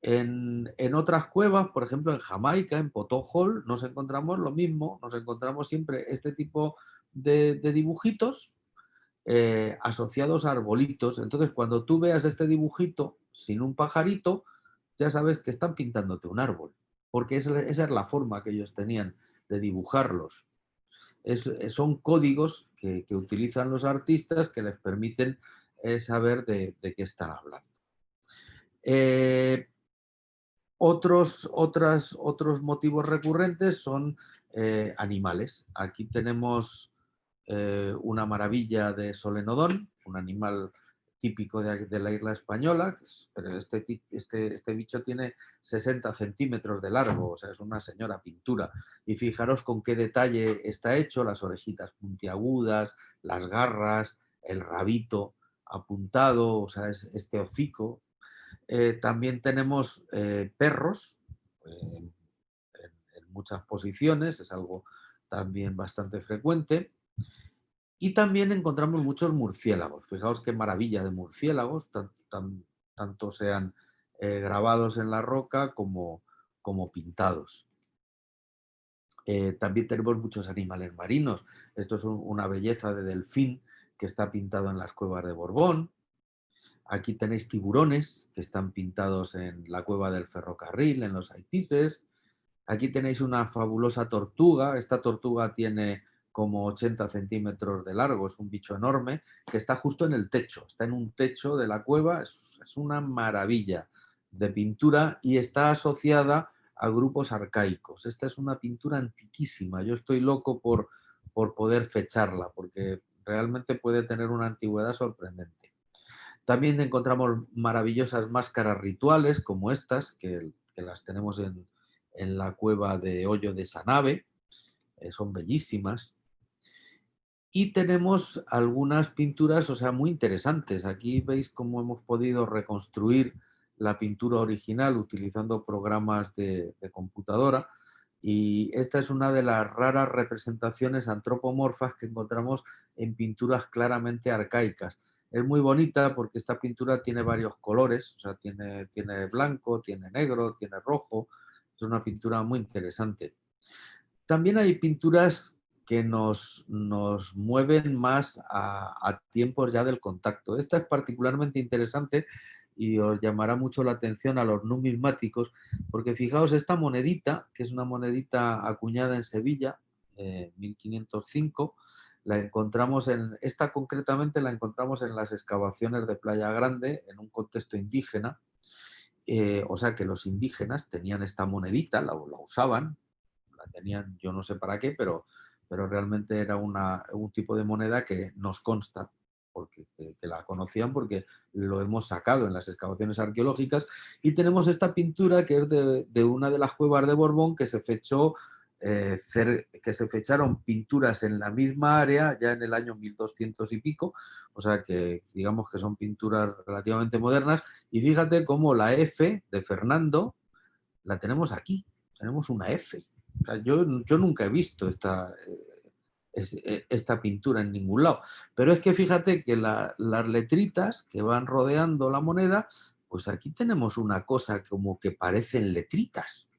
En otras cuevas, por ejemplo en Jamaica, en Potohol, nos encontramos lo mismo, nos encontramos siempre este tipo de dibujitos asociados a arbolitos. Entonces, cuando tú veas este dibujito sin un pajarito, ya sabes que están pintándote un árbol, porque esa es la forma que ellos tenían de dibujarlos. Son códigos que utilizan los artistas que les permiten saber de qué están hablando. Otros motivos recurrentes son animales. Aquí tenemos una maravilla de solenodón, un animal típico de la isla española, pero este bicho tiene 60 centímetros de largo, o sea, es una señora pintura. Y fijaros con qué detalle está hecho, las orejitas puntiagudas, las garras, el rabito apuntado, o sea, es este hocico. También tenemos perros en muchas posiciones, es algo también bastante frecuente. Y también encontramos muchos murciélagos. Fijaos qué maravilla de murciélagos, tanto sean grabados en la roca como pintados. También tenemos muchos animales marinos. Esto es una belleza de delfín que está pintado en las cuevas de Borbón. Aquí tenéis tiburones que están pintados en la cueva del ferrocarril, en los Haitises. Aquí tenéis una fabulosa tortuga. Esta tortuga tiene como 80 centímetros de largo, es un bicho enorme que está justo en el techo, está en un techo de la cueva, es una maravilla de pintura y está asociada a grupos arcaicos. Esta es una pintura antiquísima, yo estoy loco por poder fecharla, porque realmente puede tener una antigüedad sorprendente. También encontramos maravillosas máscaras rituales como estas, que las tenemos en la cueva de Hoyo de Sanave, son bellísimas. Y tenemos algunas pinturas, o sea, muy interesantes. Aquí veis cómo hemos podido reconstruir la pintura original utilizando programas de computadora. Y esta es una de las raras representaciones antropomorfas que encontramos en pinturas claramente arcaicas. Es muy bonita porque esta pintura tiene varios colores, o sea, tiene blanco, tiene negro, tiene rojo. Es una pintura muy interesante. También hay pinturas que nos mueven más a tiempos ya del contacto. Esta es particularmente interesante y os llamará mucho la atención a los numismáticos, porque fijaos, esta monedita, que es una monedita acuñada en Sevilla, 1505, esta concretamente la encontramos en las excavaciones de Playa Grande, en un contexto indígena, o sea que los indígenas tenían esta monedita, la usaban, la tenían, yo no sé para qué, pero realmente era un tipo de moneda que nos consta, porque que la conocían porque lo hemos sacado en las excavaciones arqueológicas. Y tenemos esta pintura que es de una de las cuevas de Borbón que se fechó, que se fecharon pinturas en la misma área ya en el año 1200 y pico, o sea que digamos que son pinturas relativamente modernas. Y fíjate cómo la F de Fernando la tenemos aquí, tenemos una F. O sea, yo nunca he visto esta pintura en ningún lado. Pero es que fíjate que las letritas que van rodeando la moneda, pues aquí tenemos una cosa como que parecen letritas.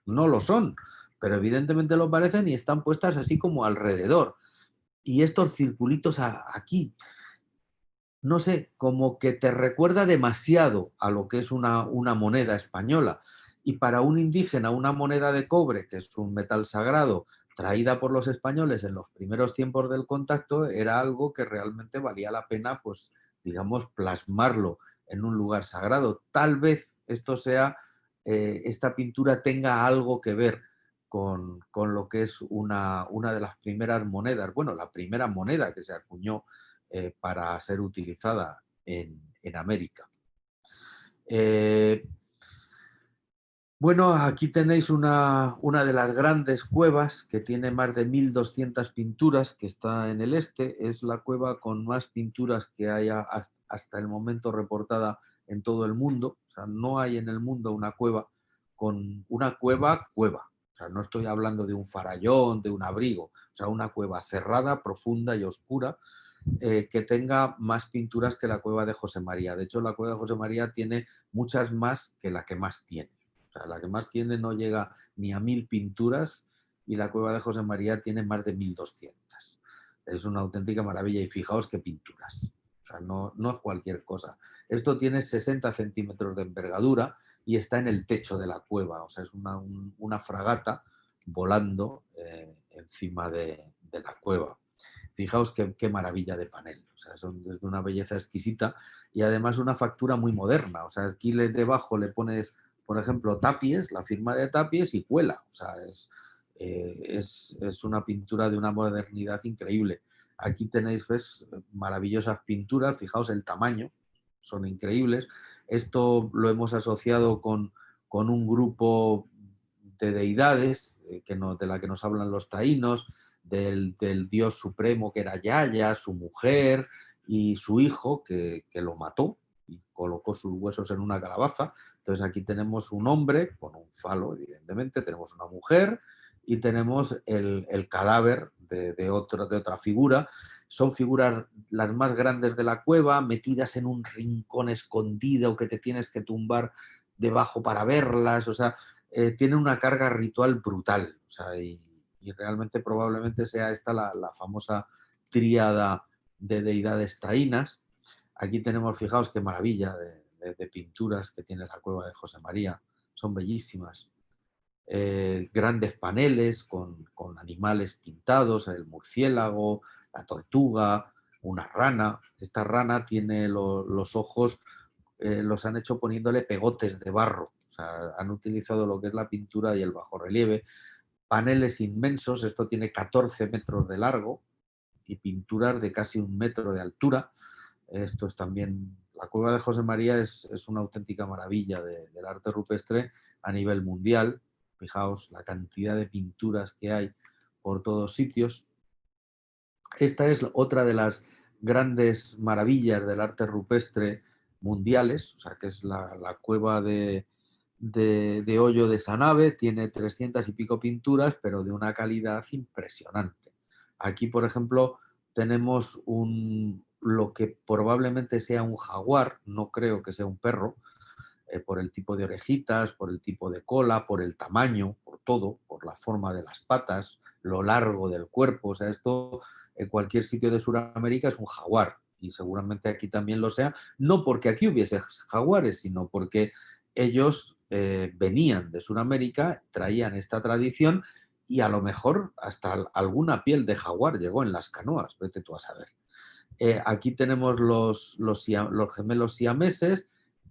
No lo son, pero evidentemente lo parecen y están puestas así como alrededor. Y estos circulitos aquí, no sé, como que te recuerda demasiado a lo que es una moneda española. Y para un indígena, una moneda de cobre, que es un metal sagrado, traída por los españoles en los primeros tiempos del contacto, era algo que realmente valía la pena, pues, digamos, plasmarlo en un lugar sagrado. Tal vez esta pintura tenga algo que ver con lo que es una de las primeras monedas, bueno, la primera moneda que se acuñó para ser utilizada en América. Bueno, aquí tenéis una de las grandes cuevas que tiene más de 1200 pinturas, que está en el este. Es la cueva con más pinturas que haya hasta el momento reportada en todo el mundo. O sea, no hay en el mundo una cueva con una cueva. O sea, no estoy hablando de un farallón, de un abrigo. O sea, una cueva cerrada, profunda y oscura, que tenga más pinturas que la cueva de José María. De hecho, la cueva de José María tiene muchas más que la que más tiene. O sea, la que más tiene no llega ni a 1000 pinturas y la cueva de José María tiene más de 1200. Es una auténtica maravilla y fijaos qué pinturas. O sea, no es cualquier cosa. Esto tiene 60 centímetros de envergadura y está en el techo de la cueva. O sea, es una fragata volando encima de la cueva. Fijaos qué maravilla de panel. O sea, son de una belleza exquisita y además una factura muy moderna. O sea, aquí debajo le pones, por ejemplo, Tapies, la firma de Tapies y cuela. O sea, es una pintura de una modernidad increíble. Aquí tenéis, ves, maravillosas pinturas. Fijaos el tamaño, son increíbles. Esto lo hemos asociado con un grupo de deidades de la que nos hablan los taínos, del dios supremo que era Yaya, su mujer y su hijo que lo mató y colocó sus huesos en una calabaza. Entonces aquí tenemos un hombre con un falo, evidentemente, tenemos una mujer y tenemos el cadáver de otra figura. Son figuras las más grandes de la cueva, metidas en un rincón escondido que te tienes que tumbar debajo para verlas. O sea, tiene una carga ritual brutal. O sea, y realmente probablemente sea esta la famosa tríada de deidades taínas. Aquí tenemos, fijaos qué maravilla de pinturas que tiene la cueva de José María, son bellísimas. grandes paneles con animales pintados, el murciélago, la tortuga, una rana. Esta rana tiene los ojos, los han hecho poniéndole pegotes de barro. O sea, han utilizado lo que es la pintura y el bajorrelieve. Paneles inmensos, esto tiene 14 metros de largo y pinturas de casi 1 metro de altura. Esto es también, la cueva de José María es una auténtica maravilla del arte rupestre a nivel mundial. Fijaos la cantidad de pinturas que hay por todos sitios. Esta es otra de las grandes maravillas del arte rupestre mundiales, o sea, que es la cueva de Hoyo de Sanave. Tiene 300 y pico pinturas, pero de una calidad impresionante. Aquí, por ejemplo, tenemos lo que probablemente sea un jaguar, no creo que sea un perro, por el tipo de orejitas, por el tipo de cola, por el tamaño, por todo, por la forma de las patas, lo largo del cuerpo. O sea, esto en cualquier sitio de Sudamérica es un jaguar y seguramente aquí también lo sea, no porque aquí hubiese jaguares, sino porque ellos venían de Sudamérica, traían esta tradición y a lo mejor hasta alguna piel de jaguar llegó en las canoas, vete tú a saber. Aquí tenemos los gemelos siameses,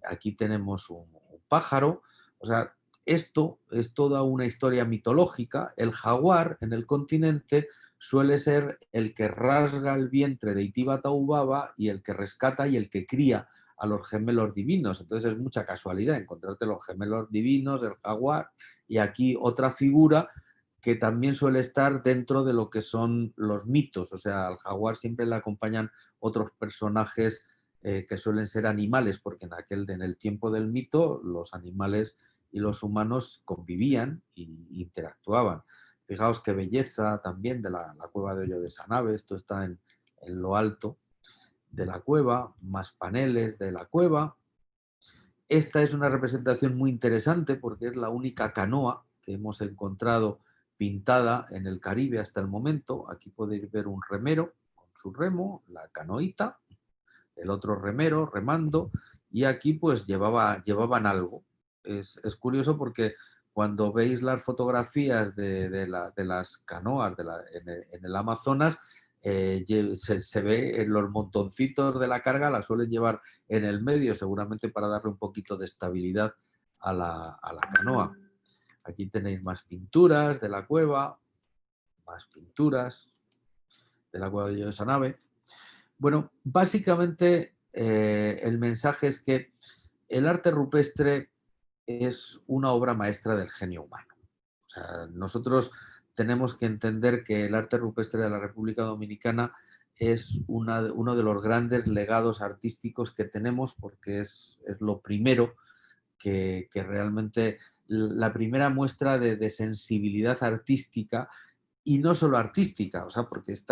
aquí tenemos un pájaro. O sea, esto es toda una historia mitológica. El jaguar en el continente suele ser el que rasga el vientre de Itiba Taubaba y el que rescata y el que cría a los gemelos divinos. Entonces es mucha casualidad encontrarte los gemelos divinos, el jaguar, y aquí otra figura que también suele estar dentro de lo que son los mitos. O sea, al jaguar siempre le acompañan otros personajes que suelen ser animales, porque en el tiempo del mito los animales y los humanos convivían e interactuaban. Fijaos qué belleza también de la cueva de Hoyo de Sanave. Esto está en lo alto de la cueva, más paneles de la cueva. Esta es una representación muy interesante porque es la única canoa que hemos encontrado pintada en el Caribe hasta el momento. Aquí podéis ver un remero con su remo, la canoita, el otro remero remando, y aquí pues llevaban algo. Es curioso porque cuando veis las fotografías de las canoas en el Amazonas, se ve en los montoncitos de la carga, la suelen llevar en el medio, seguramente para darle un poquito de estabilidad a la canoa. Aquí tenéis más pinturas de la cueva, más pinturas de la cueva de Yosanave. Bueno, básicamente el mensaje es que el arte rupestre es una obra maestra del genio humano. O sea, nosotros tenemos que entender que el arte rupestre de la República Dominicana es uno de los grandes legados artísticos que tenemos, porque es lo primero que realmente, la primera muestra de sensibilidad artística, y no solo artística, o sea, porque es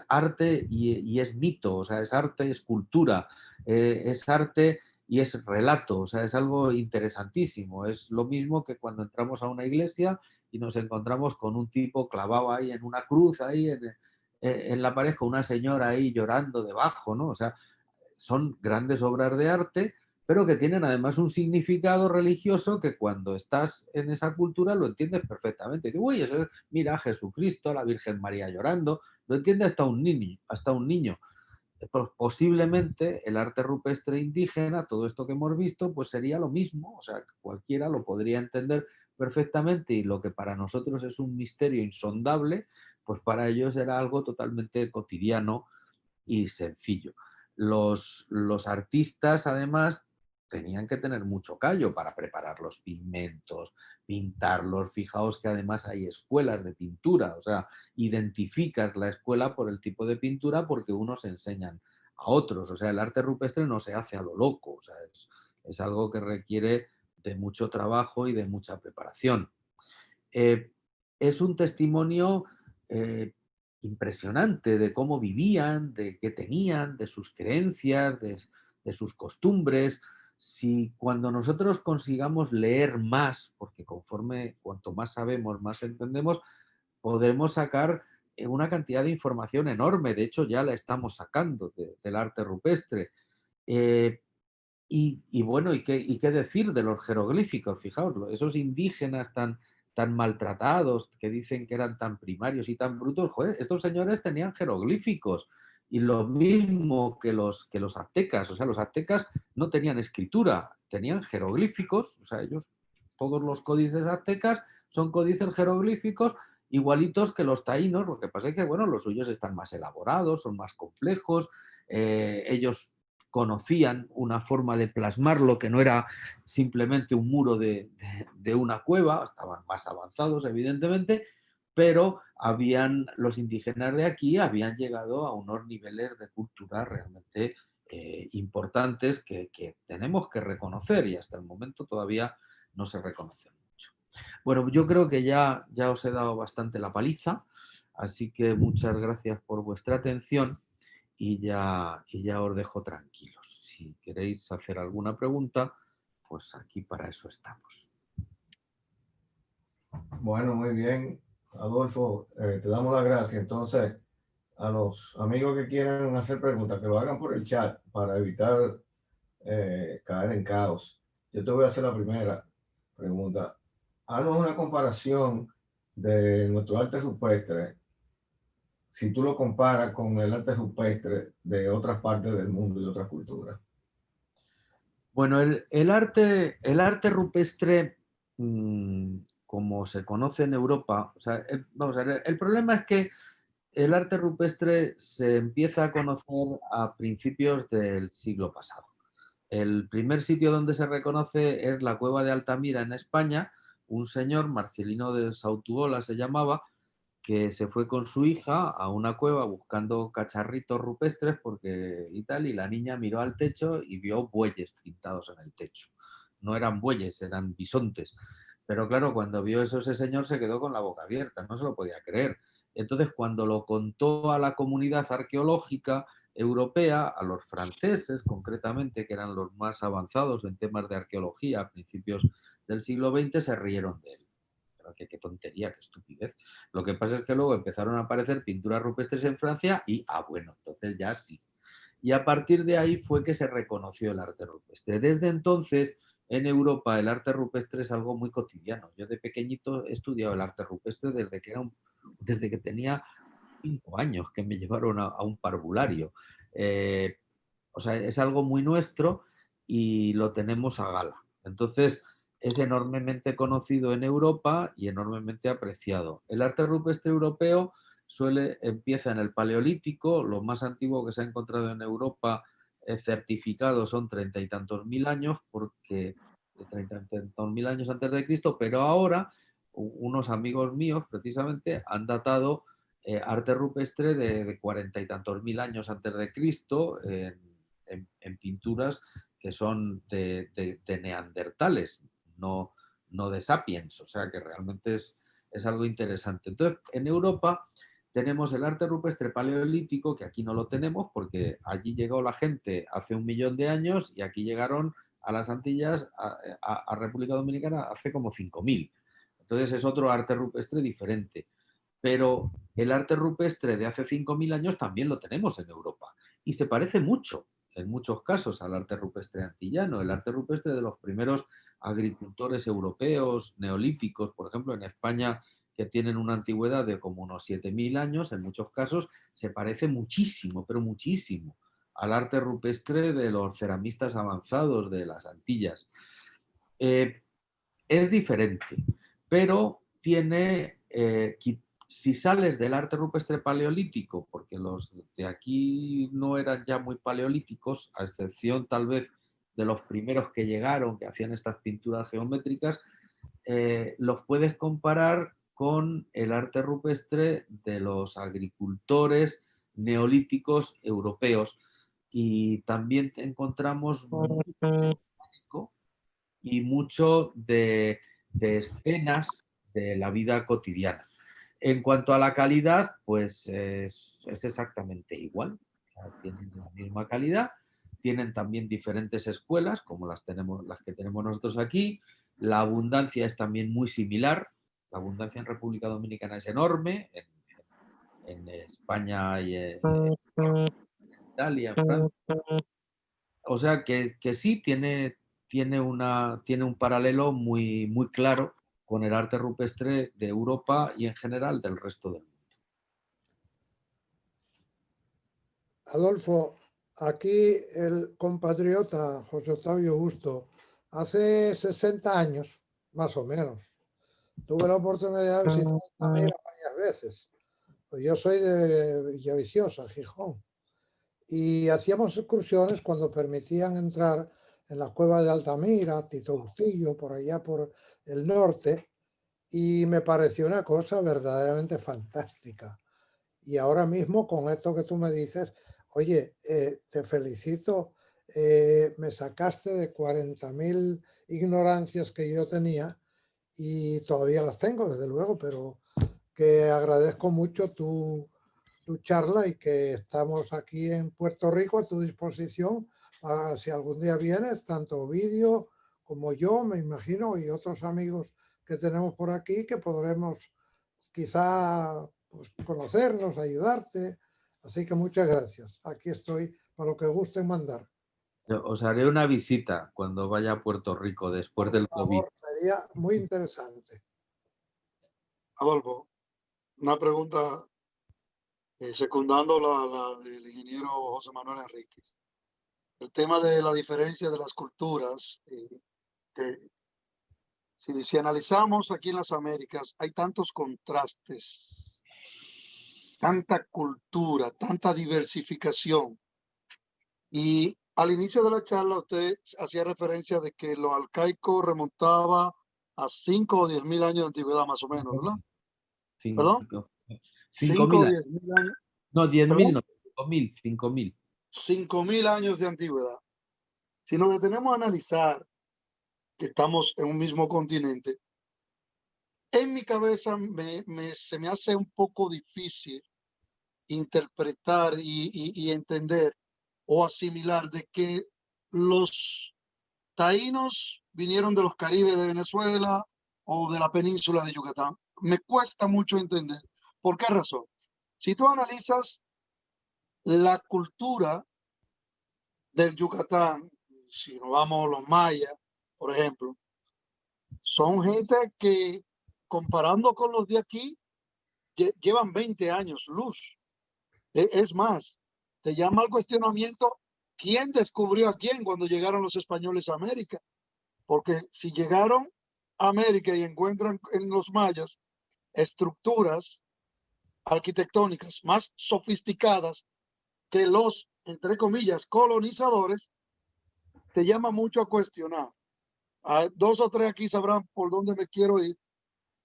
arte y es mito. O sea, es arte, es cultura, es arte y es relato. O sea, es algo interesantísimo. Es lo mismo que cuando entramos a una iglesia y nos encontramos con un tipo clavado ahí en una cruz, ahí en la pared, con una señora ahí llorando debajo, ¿no? O sea, son grandes obras de arte, pero que tienen además un significado religioso que cuando estás en esa cultura lo entiendes perfectamente. Digo, uy, eso es, mira, Jesucristo, la Virgen María llorando, lo entiende hasta un niño, hasta un niño. Pues posiblemente el arte rupestre indígena, todo esto que hemos visto, pues sería lo mismo. O sea, cualquiera lo podría entender perfectamente, y lo que para nosotros es un misterio insondable, pues para ellos era algo totalmente cotidiano y sencillo. Los artistas, además, tenían que tener mucho callo para preparar los pigmentos, pintarlos. Fijaos que además hay escuelas de pintura. O sea, identificas la escuela por el tipo de pintura, porque unos enseñan a otros. O sea, el arte rupestre no se hace a lo loco. O sea, es algo que requiere de mucho trabajo y de mucha preparación. Eh, es un testimonio impresionante de cómo vivían, de qué tenían, de sus creencias, de sus costumbres. Si cuando nosotros consigamos leer más, porque conforme cuanto más sabemos, más entendemos, podremos sacar una cantidad de información enorme. De hecho, ya la estamos sacando del arte rupestre. Eh, y bueno, ¿y qué decir de los jeroglíficos? Fijaos, esos indígenas tan, tan maltratados, que dicen que eran tan primarios y tan brutos, joder, estos señores tenían jeroglíficos. Y lo mismo que los aztecas, o sea, los aztecas no tenían escritura, tenían jeroglíficos, o sea, ellos, todos los códices aztecas son códices jeroglíficos igualitos que los taínos, lo que pasa es que, bueno, los suyos están más elaborados, son más complejos, ellos conocían una forma de plasmarlo que no era simplemente un muro de una cueva, estaban más avanzados, evidentemente, pero los indígenas de aquí habían llegado a unos niveles de cultura realmente importantes que tenemos que reconocer y hasta el momento todavía no se reconocen mucho. Bueno, yo creo que ya os he dado bastante la paliza, así que muchas gracias por vuestra atención y ya os dejo tranquilos. Si queréis hacer alguna pregunta, pues aquí para eso estamos. Bueno, muy bien, Adolfo, te damos las gracias. Entonces, a los amigos que quieran hacer preguntas, que lo hagan por el chat para evitar caer en caos. Yo te voy a hacer la primera pregunta. Haznos una comparación de nuestro arte rupestre, si tú lo comparas con el arte rupestre de otras partes del mundo y otras culturas. Bueno, el arte rupestre, como se conoce en Europa, o sea, vamos a ver, el problema es que el arte rupestre se empieza a conocer a principios del siglo pasado. El primer sitio donde se reconoce es la cueva de Altamira en España. Un señor, Marcelino de Sautuola se llamaba, que se fue con su hija a una cueva buscando cacharritos rupestres porque y tal, y la niña miró al techo y vio bueyes pintados en el techo. No eran bueyes, eran bisontes. Pero claro, cuando vio eso ese señor se quedó con la boca abierta, no se lo podía creer. Entonces, cuando lo contó a la comunidad arqueológica europea, a los franceses concretamente, que eran los más avanzados en temas de arqueología a principios del siglo XX, se rieron de él. Pero qué tontería, qué estupidez. Lo que pasa es que luego empezaron a aparecer pinturas rupestres en Francia y, bueno, entonces ya sí. Y a partir de ahí fue que se reconoció el arte rupestre. Desde entonces, en Europa, el arte rupestre es algo muy cotidiano. Yo de pequeñito he estudiado el arte rupestre desde que tenía 5 años, que me llevaron a un parvulario. O sea, es algo muy nuestro y lo tenemos a gala. Entonces, es enormemente conocido en Europa y enormemente apreciado. El arte rupestre europeo empieza en el Paleolítico, lo más antiguo que se ha encontrado en Europa certificado son 30 y tantos mil años, porque 30 y tantos mil años antes de Cristo, pero ahora unos amigos míos precisamente han datado arte rupestre de 40 y tantos mil años antes de Cristo en pinturas que son de neandertales, no de sapiens, o sea que realmente es algo interesante. Entonces, en Europa tenemos el arte rupestre paleolítico, que aquí no lo tenemos porque allí llegó la gente hace 1.000.000 de años y aquí llegaron a las Antillas, a República Dominicana, hace como 5.000. Entonces es otro arte rupestre diferente. Pero el arte rupestre de hace 5.000 años también lo tenemos en Europa y se parece mucho, en muchos casos, al arte rupestre antillano. El arte rupestre de los primeros agricultores europeos neolíticos, por ejemplo, en España, que tienen una antigüedad de como unos 7.000 años, en muchos casos se parece muchísimo, pero muchísimo, al arte rupestre de los ceramistas avanzados de las Antillas. Es diferente, pero si sales del arte rupestre paleolítico, porque los de aquí no eran ya muy paleolíticos, a excepción tal vez de los primeros que llegaron, que hacían estas pinturas geométricas, los puedes comparar con el arte rupestre de los agricultores neolíticos europeos. Y también encontramos y mucho de escenas de la vida cotidiana. En cuanto a la calidad, pues es exactamente igual. O sea, tienen la misma calidad, tienen también diferentes escuelas, como las que tenemos nosotros aquí. La abundancia es también muy similar. La abundancia en República Dominicana es enorme, en España y en Italia, en Francia. O sea que sí tiene un paralelo muy, muy claro con el arte rupestre de Europa y en general del resto del mundo. Adolfo, aquí el compatriota José Octavio Busto, hace 60 años, más o menos, tuve la oportunidad de visitar Altamira varias veces. Pues yo soy de Villaviciosa, Gijón, y hacíamos excursiones cuando permitían entrar en la cueva de Altamira, Tito Bustillo, por allá por el norte, y me pareció una cosa verdaderamente fantástica. Y ahora mismo con esto que tú me dices, oye, te felicito, me sacaste de 40.000 ignorancias que yo tenía y todavía las tengo, desde luego, pero que agradezco mucho tu charla y que estamos aquí en Puerto Rico a tu disposición para si algún día vienes, tanto vídeo como yo, me imagino, y otros amigos que tenemos por aquí, que podremos quizá pues, conocernos, ayudarte. Así que muchas gracias. Aquí estoy para lo que gusten mandar. Os haré una visita cuando vaya a Puerto Rico después del Por COVID. favor, sería muy interesante. Adolfo, una pregunta secundando la del ingeniero José Manuel Enríquez. El tema de la diferencia de las culturas, si analizamos aquí en las Américas, hay tantos contrastes, tanta cultura, tanta diversificación. Y al inicio de la charla usted hacía referencia de que lo arcaico remontaba a 5 o 10 mil años de antigüedad más o menos, ¿verdad? ¿Perdón? 5.000 o años. 10 mil años. No, 10.000 ¿Perdón? no, 5.000, 5.000. 5.000 años de antigüedad. Si nos detenemos a analizar que estamos en un mismo continente, en mi cabeza se me hace un poco difícil interpretar y entender o asimilar de que los taínos vinieron de los Caribes de Venezuela o de la península de Yucatán. Me cuesta mucho entender. ¿Por qué razón? Si tú analizas la cultura del Yucatán, si nos vamos a los mayas, por ejemplo, son gente que comparando con los de aquí, llevan 20 años luz. Es más, te llama al cuestionamiento quién descubrió a quién cuando llegaron los españoles a América. Porque si llegaron a América y encuentran en los mayas estructuras arquitectónicas más sofisticadas que los, entre comillas, colonizadores, te llama mucho a cuestionar. A 2 o 3 aquí sabrán por dónde me quiero ir,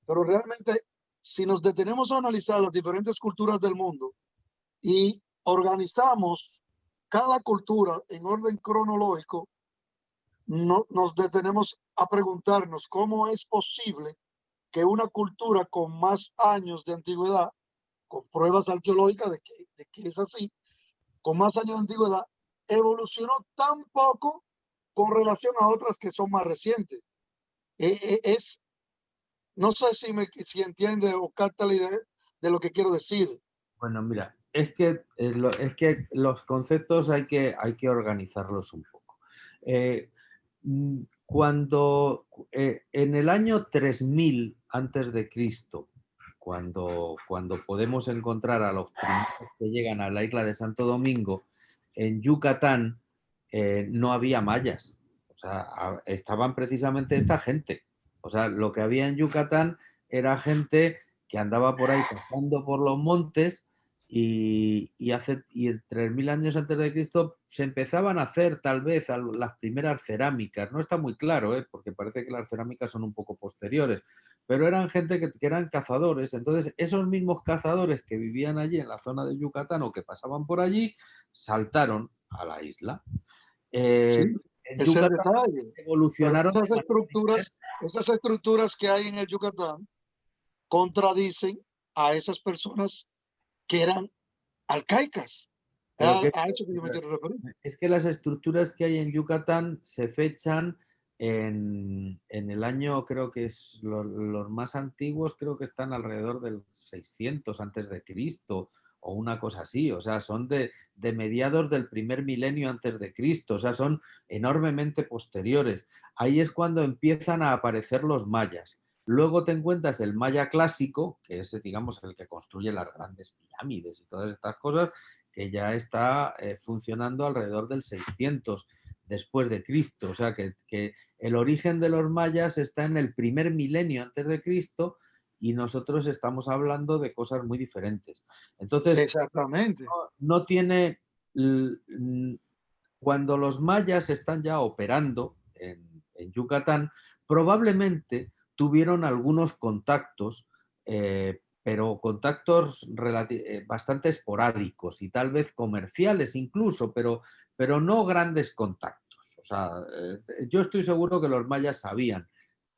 pero realmente si nos detenemos a analizar las diferentes culturas del mundo y organizamos cada cultura en orden cronológico, no, nos detenemos a preguntarnos cómo es posible que una cultura con más años de antigüedad, con pruebas arqueológicas de que es así, con más años de antigüedad, evolucionó tan poco con relación a otras que son más recientes. No sé si entiende o capta la idea de lo que quiero decir. Bueno, mira, es que los conceptos hay que organizarlos un poco. Cuando en el año 3000 antes de Cristo, cuando podemos encontrar a los primeros que llegan a la isla de Santo Domingo, en Yucatán no había mayas. O sea, estaban precisamente esta gente. O sea, lo que había en Yucatán era gente que andaba por ahí pasando por los montes y en 3.000 años antes de Cristo se empezaban a hacer tal vez las primeras cerámicas. No está muy claro, porque parece que las cerámicas son un poco posteriores, pero eran gente que eran cazadores. Entonces, esos mismos cazadores que vivían allí en la zona de Yucatán o que pasaban por allí, saltaron a la isla. Sí, En ese es el Yucatán detalle. Pero evolucionaron de manera diferente. esas estructuras que hay en el Yucatán contradicen a esas personas que eran arcaicas. Pero A eso que yo me quiero referir. es que las estructuras que hay en Yucatán se fechan en el año, creo que es los más antiguos, creo que están alrededor del 600 antes de Cristo o una cosa así. O sea, son de mediados del primer milenio antes de Cristo. O sea, son enormemente posteriores. Ahí es cuando empiezan a aparecer los mayas. Luego te encuentras el maya clásico, que es, digamos, el que construye las grandes pirámides y todas estas cosas, que ya está funcionando alrededor del 600 después de Cristo. O sea, que el origen de los mayas está en el primer milenio antes de Cristo y nosotros estamos hablando de cosas muy diferentes. Entonces, Exactamente. no tiene... Cuando los mayas están ya operando en Yucatán, probablemente tuvieron algunos contactos, pero contactos bastante esporádicos y tal vez comerciales incluso, pero no grandes contactos. O sea, yo estoy seguro que los mayas sabían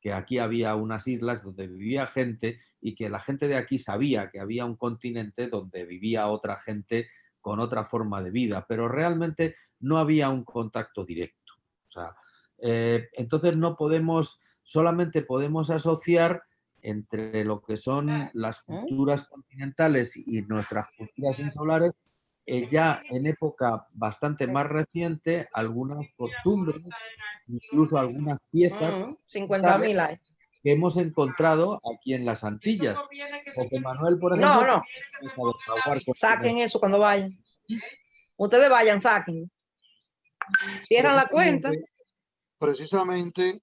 que aquí había unas islas donde vivía gente y que la gente de aquí sabía que había un continente donde vivía otra gente con otra forma de vida, pero realmente no había un contacto directo. O sea, entonces no podemos, solamente podemos asociar entre lo que son las culturas continentales y nuestras culturas insulares, ya en época bastante más reciente, algunas costumbres, incluso algunas piezas 50.000 hay. que hemos encontrado aquí en las Antillas. José Manuel, por ejemplo, No, no. Saquen eso cuando vayan. Ustedes vayan, saquen. Cierran la cuenta. Precisamente.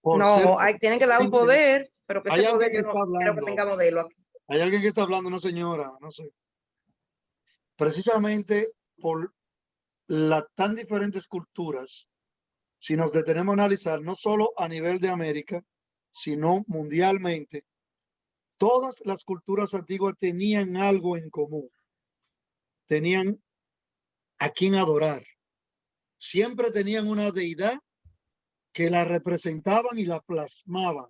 No, tienen que dar un poder, pero que ese poder yo no quiero que tenga modelo aquí. Hay alguien que está hablando, una señora, no sé. Precisamente por las tan diferentes culturas, si nos detenemos a analizar, no solo a nivel de América, sino mundialmente, todas las culturas antiguas tenían algo en común. Tenían a quien adorar. Siempre tenían una deidad que la representaban y la plasmaban,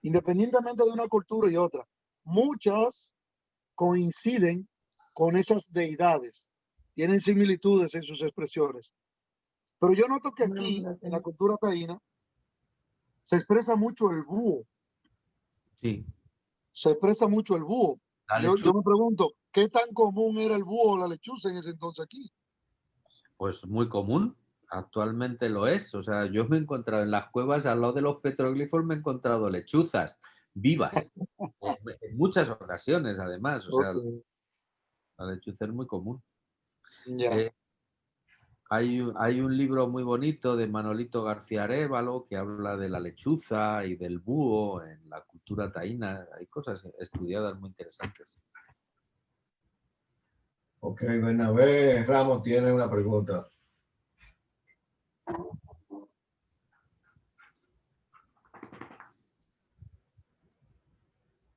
independientemente de una cultura y otra. Muchas coinciden con esas deidades, tienen similitudes en sus expresiones. Pero yo noto que aquí, en la cultura taína, se expresa mucho el búho. Sí. Se expresa mucho el búho. Yo me pregunto, ¿qué tan común era el búho o la lechuza en ese entonces aquí? Pues muy común, actualmente lo es. O sea, yo me he encontrado en las cuevas, al lado de los petroglifos, me he encontrado lechuzas vivas, en muchas ocasiones además. O sea, la lechuza es muy común. Yeah. Hay un libro muy bonito de Manolito García Arévalo que habla de la lechuza y del búho en la cultura taína. Hay cosas estudiadas muy interesantes. Ok, Bernabé Ramos tiene una pregunta.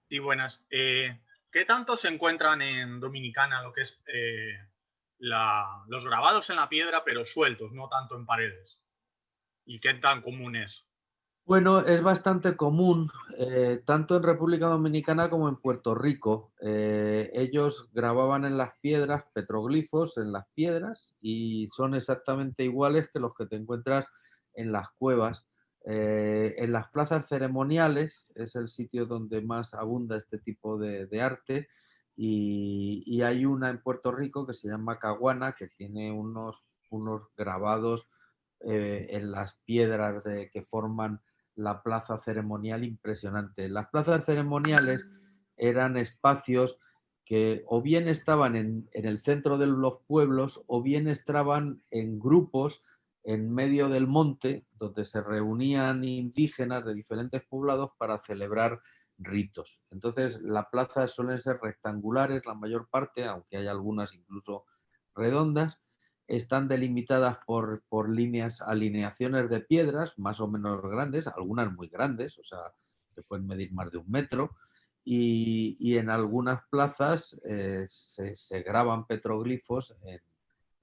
Sí, buenas. ¿Qué tanto se encuentran en Dominicana lo que es los grabados en la piedra, pero sueltos, no tanto en paredes? ¿Y qué tan común es? Bueno, es bastante común, tanto en República Dominicana como en Puerto Rico. Ellos grababan en las piedras, petroglifos en las piedras, y son exactamente iguales que los que te encuentras en las cuevas. En las plazas ceremoniales es el sitio donde más abunda este tipo de arte, y hay una en Puerto Rico que se llama Caguana, que tiene unos grabados en las piedras que forman la plaza ceremonial impresionante. Las plazas ceremoniales eran espacios que o bien estaban en el centro de los pueblos o bien estaban en grupos en medio del monte donde se reunían indígenas de diferentes poblados para celebrar ritos. Entonces, las plazas suelen ser rectangulares la mayor parte, aunque hay algunas incluso redondas. Están delimitadas por alineaciones de piedras más o menos grandes, algunas muy grandes, o sea, que pueden medir más de 1 metro, y en algunas plazas se graban petroglifos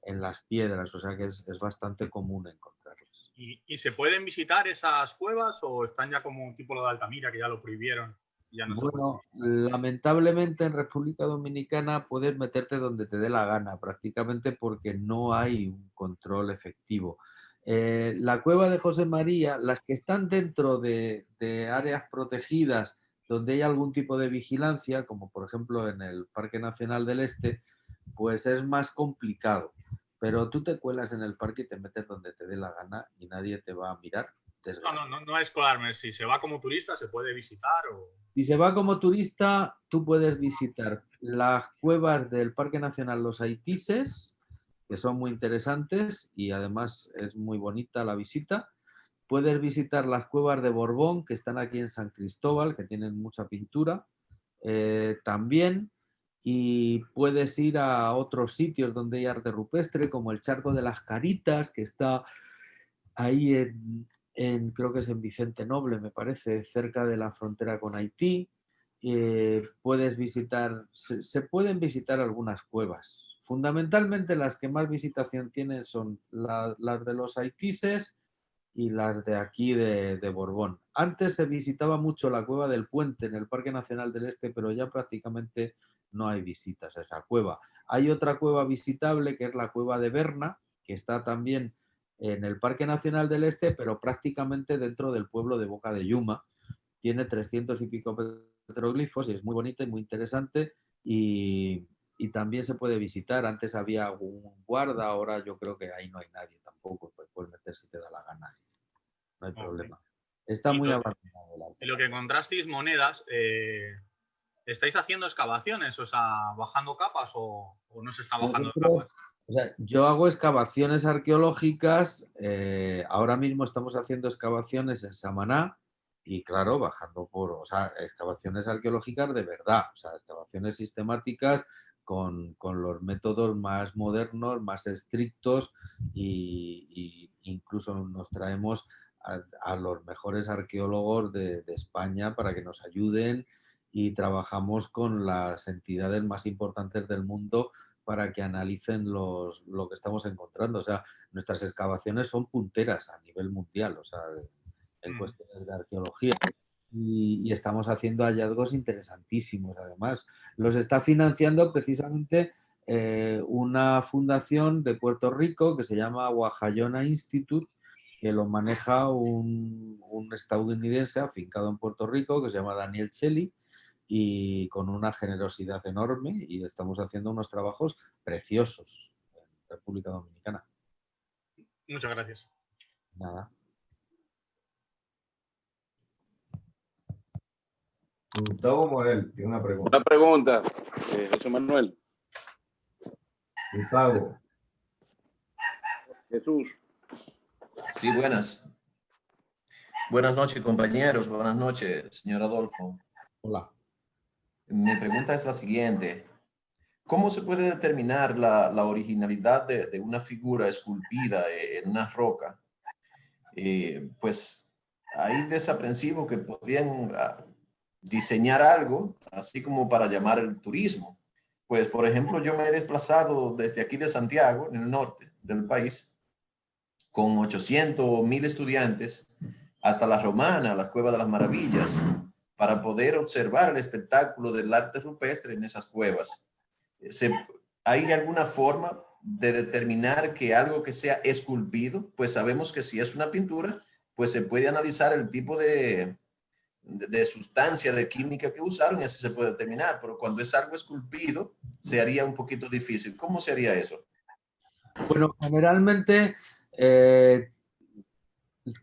en las piedras, o sea que es bastante común encontrarlos. ¿Y se pueden visitar esas cuevas o están ya como tipo lo de Altamira, que ya lo prohibieron? Ya no bueno, lamentablemente en República Dominicana puedes meterte donde te dé la gana, prácticamente porque no hay un control efectivo. La cueva de José María, las que están dentro de áreas protegidas donde hay algún tipo de vigilancia, como por ejemplo en el Parque Nacional del Este, pues es más complicado. Pero tú te cuelas en el parque y te metes donde te dé la gana y nadie te va a mirar. No es colarme. Si se va como turista, ¿se puede visitar? Si se va como turista, tú puedes visitar las cuevas del Parque Nacional Los Haitises, que son muy interesantes y además es muy bonita la visita. Puedes visitar las cuevas de Borbón, que están aquí en San Cristóbal, que tienen mucha pintura también. Y puedes ir a otros sitios donde hay arte rupestre, como el Charco de las Caritas, que está ahí creo que es en Vicente Noble, me parece, cerca de la frontera con Haití. Puedes visitar, se pueden visitar algunas cuevas. Fundamentalmente las que más visitación tienen son las de los haitises y las de aquí de Borbón. Antes se visitaba mucho la cueva del Puente en el Parque Nacional del Este, pero ya prácticamente no hay visitas a esa cueva. Hay otra cueva visitable que es la cueva de Berna, que está también en el Parque Nacional del Este, pero prácticamente dentro del pueblo de Boca de Yuma. Tiene 300 y pico petroglifos y es muy bonita y muy interesante y también se puede visitar. Antes había un guarda, ahora yo creo que ahí no hay nadie tampoco, pues puedes meter si te da la gana. No hay problema. Está muy abandonado el arte. Y lo que encontrasteis monedas, ¿estáis haciendo excavaciones? O sea, ¿bajando capas o no se está bajando capas? O sea, yo hago excavaciones arqueológicas, ahora mismo estamos haciendo excavaciones en Samaná y claro, bajando o sea, excavaciones arqueológicas de verdad, o sea, excavaciones sistemáticas con los métodos más modernos, más estrictos y incluso nos traemos a los mejores arqueólogos de España para que nos ayuden y trabajamos con las entidades más importantes del mundo para que analicen lo que estamos encontrando. O sea, nuestras excavaciones son punteras a nivel mundial, o sea, en cuestiones de arqueología. Y estamos haciendo hallazgos interesantísimos, además. Los está financiando precisamente una fundación de Puerto Rico que se llama Wahayona Institute, que lo maneja un estadounidense afincado en Puerto Rico que se llama Daniel Shelley, y con una generosidad enorme y estamos haciendo unos trabajos preciosos en República Dominicana. Muchas gracias. Nada. Gustavo Morel tiene una pregunta. Una pregunta, José Manuel. Gustavo. Jesús. Sí, buenas. Buenas noches, compañeros. Buenas noches, señor Adolfo. Hola. Mi pregunta es la siguiente. ¿Cómo se puede determinar la originalidad de una figura esculpida en una roca? Pues hay desaprensivos que podrían diseñar algo, así como para llamar el turismo. Pues, por ejemplo, yo me he desplazado desde aquí de Santiago, en el norte del país, con 800 o 1000 estudiantes, hasta La Romana, la Cueva de las Maravillas, para poder observar el espectáculo del arte rupestre en esas cuevas. ¿Hay alguna forma de determinar que algo que sea esculpido? Pues sabemos que si es una pintura, pues se puede analizar el tipo de sustancia, de química que usaron y así se puede determinar. Pero cuando es algo esculpido, se haría un poquito difícil. ¿Cómo se haría eso? Bueno, generalmente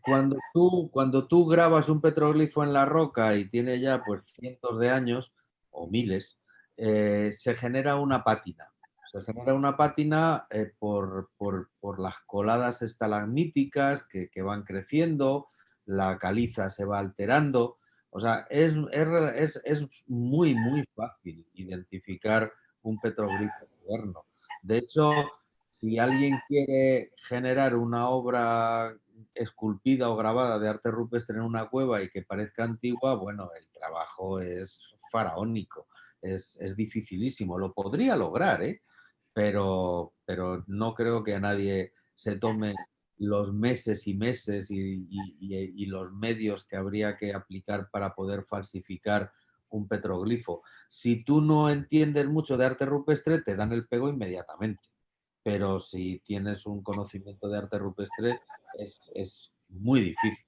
cuando tú grabas un petroglifo en la roca y tiene ya pues cientos de años o miles, se genera una pátina. Se genera una pátina por las coladas estalagmíticas que van creciendo, la caliza se va alterando. O sea, es muy, muy fácil identificar un petroglifo moderno. De hecho, si alguien quiere generar una obra esculpida o grabada de arte rupestre en una cueva y que parezca antigua, bueno, el trabajo es faraónico, es dificilísimo. Lo podría lograr, pero no creo que a nadie se tome los meses y meses y los medios que habría que aplicar para poder falsificar un petroglifo. Si tú no entiendes mucho de arte rupestre, te dan el pego inmediatamente. Pero si tienes un conocimiento de arte rupestre, es muy difícil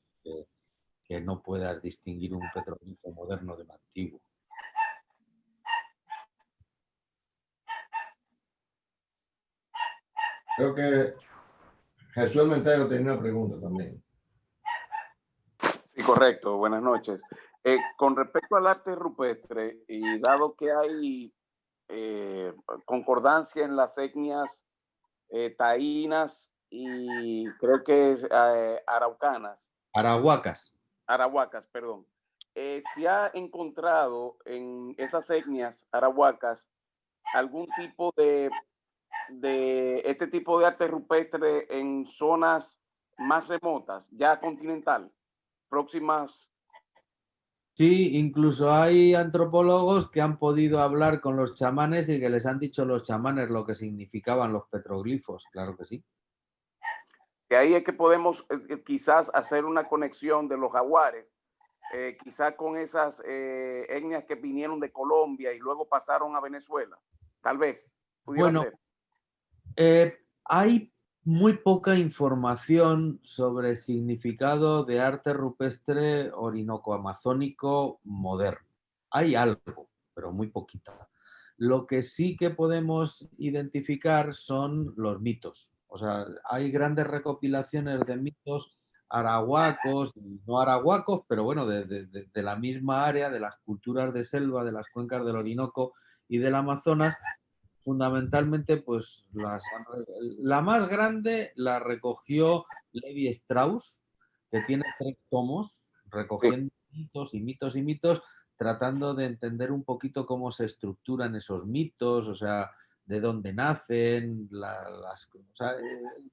que no puedas distinguir un petroglifo moderno de un antiguo. Creo que Jesús Mentero tenía una pregunta también. Sí, correcto, buenas noches. Con respecto al arte rupestre, y dado que hay concordancia en las etnias taínas y creo que es araucanas, arahuacas, perdón. ¿Se ha encontrado en esas etnias arahuacas algún tipo de este tipo de arte rupestre en zonas más remotas, ya continental, próximas? Sí, incluso hay antropólogos que han podido hablar con los chamanes y que les han dicho los chamanes lo que significaban los petroglifos, claro que sí. Que ahí es que podemos quizás hacer una conexión de los jaguares, quizás con esas etnias que vinieron de Colombia y luego pasaron a Venezuela. Tal vez pudiera Bueno, ser. Hay muy poca información sobre el significado de arte rupestre orinoco-amazónico moderno. Hay algo, pero muy poquita. Lo que sí que podemos identificar son los mitos. O sea, hay grandes recopilaciones de mitos arahuacos, no arahuacos, pero bueno, de la misma área, de las culturas de selva, de las cuencas del Orinoco y del Amazonas. Fundamentalmente, pues la más grande la recogió Levi Strauss, que tiene 3 tomos recogiendo mitos y mitos y mitos, tratando de entender un poquito cómo se estructuran esos mitos, o sea, de dónde nacen, o sea,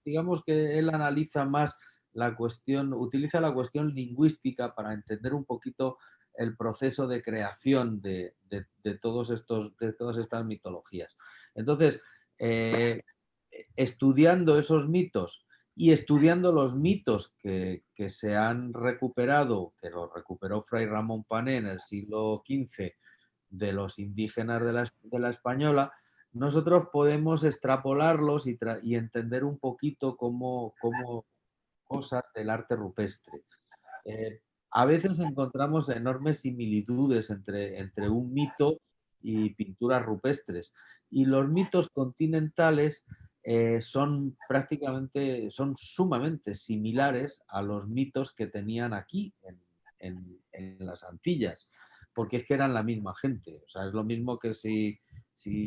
digamos que él analiza más la cuestión, utiliza la cuestión lingüística para entender un poquito el proceso de creación de todas estas mitologías. Entonces, estudiando esos mitos y estudiando los mitos que se han recuperado, que los recuperó Fray Ramón Pané en el siglo XV de los indígenas de la Española, nosotros podemos extrapolarlos y entender un poquito cómo cosas del arte rupestre. A veces encontramos enormes similitudes entre un mito y pinturas rupestres. Y los mitos continentales son sumamente similares a los mitos que tenían aquí en las Antillas, porque es que eran la misma gente. O sea, es lo mismo que si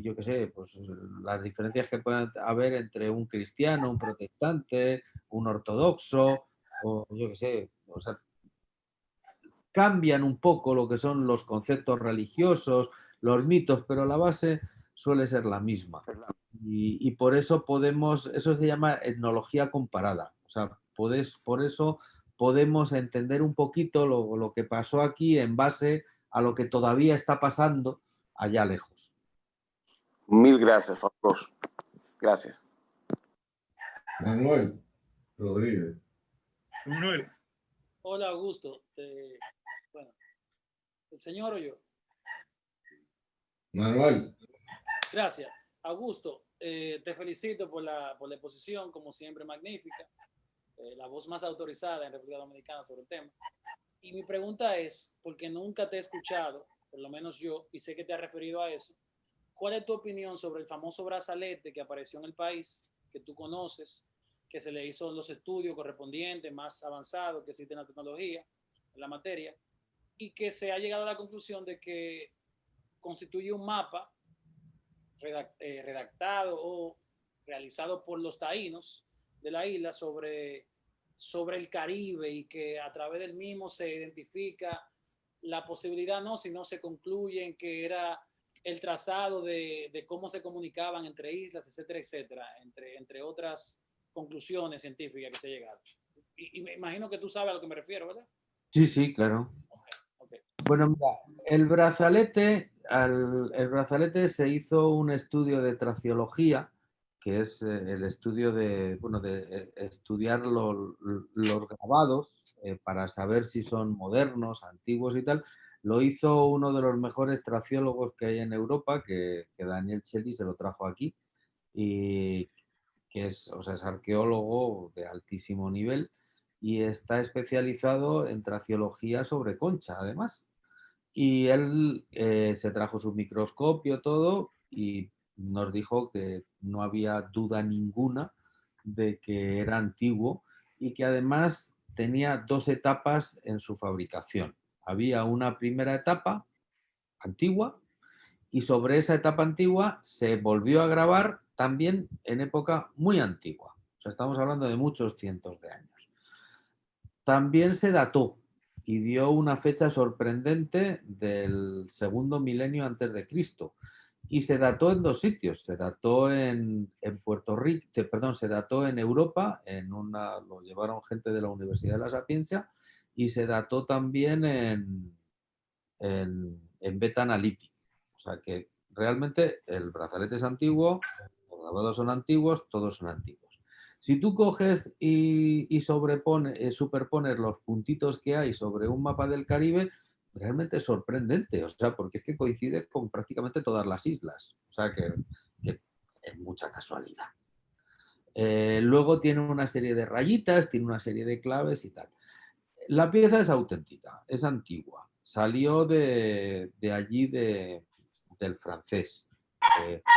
yo qué sé, pues las diferencias que pueden haber entre un cristiano, un protestante, un ortodoxo, o yo qué sé, o sea, cambian un poco lo que son los conceptos religiosos, los mitos, pero la base suele ser la misma. Y por eso eso se llama etnología comparada. O sea, por eso podemos entender un poquito lo que pasó aquí en base a lo que todavía está pasando allá lejos. Mil gracias, Fabuloso. Gracias. Manuel Rodríguez. Manuel. Hola, Augusto. Bueno, ¿el señor o yo? Manuel. Gracias. Augusto, te felicito por la exposición, como siempre, magnífica. La voz más autorizada en República Dominicana sobre el tema. Y mi pregunta es, porque nunca te he escuchado, por lo menos yo, y sé que te has referido a eso, ¿cuál es tu opinión sobre el famoso brazalete que apareció en el país, que tú conoces, que se le hizo los estudios correspondientes, más avanzados que existe en la tecnología, en la materia, y que se ha llegado a la conclusión de que constituye un mapa redactado o realizado por los taínos de la isla sobre el Caribe, y que a través del mismo se identifica la posibilidad, no, si no se concluye en que era el trazado de cómo se comunicaban entre islas, etcétera, etcétera, entre otras conclusiones científicas que se llegaron. Y me imagino que tú sabes a lo que me refiero, ¿verdad? Sí, sí, claro. Okay. Bueno, mira, el brazalete se hizo un estudio de traciología, que es el estudio de estudiar los grabados para saber si son modernos, antiguos y tal. Lo hizo uno de los mejores traciólogos que hay en Europa, que Daniel Chelly se lo trajo aquí, y que es arqueólogo de altísimo nivel y está especializado en traciología sobre concha, además. Y él se trajo su microscopio, todo, y nos dijo que no había duda ninguna de que era antiguo y que además tenía 2 etapas en su fabricación. Había una primera etapa antigua y sobre esa etapa antigua se volvió a grabar también en época muy antigua. O sea, estamos hablando de muchos cientos de años. También se dató y dio una fecha sorprendente del segundo milenio antes de Cristo. Y se dató en 2 sitios. Se dató en Puerto Rico, perdón, se dató en Europa, lo llevaron gente de la Universidad de La Sapienza, y se dató también en Beta Analytic. O sea que realmente el brazalete es antiguo, los grabados son antiguos, todos son antiguos. Si tú coges y superpones los puntitos que hay sobre un mapa del Caribe, realmente es sorprendente, o sea, porque es que coincide con prácticamente todas las islas, o sea que es mucha casualidad. Luego tiene una serie de rayitas, tiene una serie de claves y tal. La pieza es auténtica, es antigua, salió de allí del francés. Está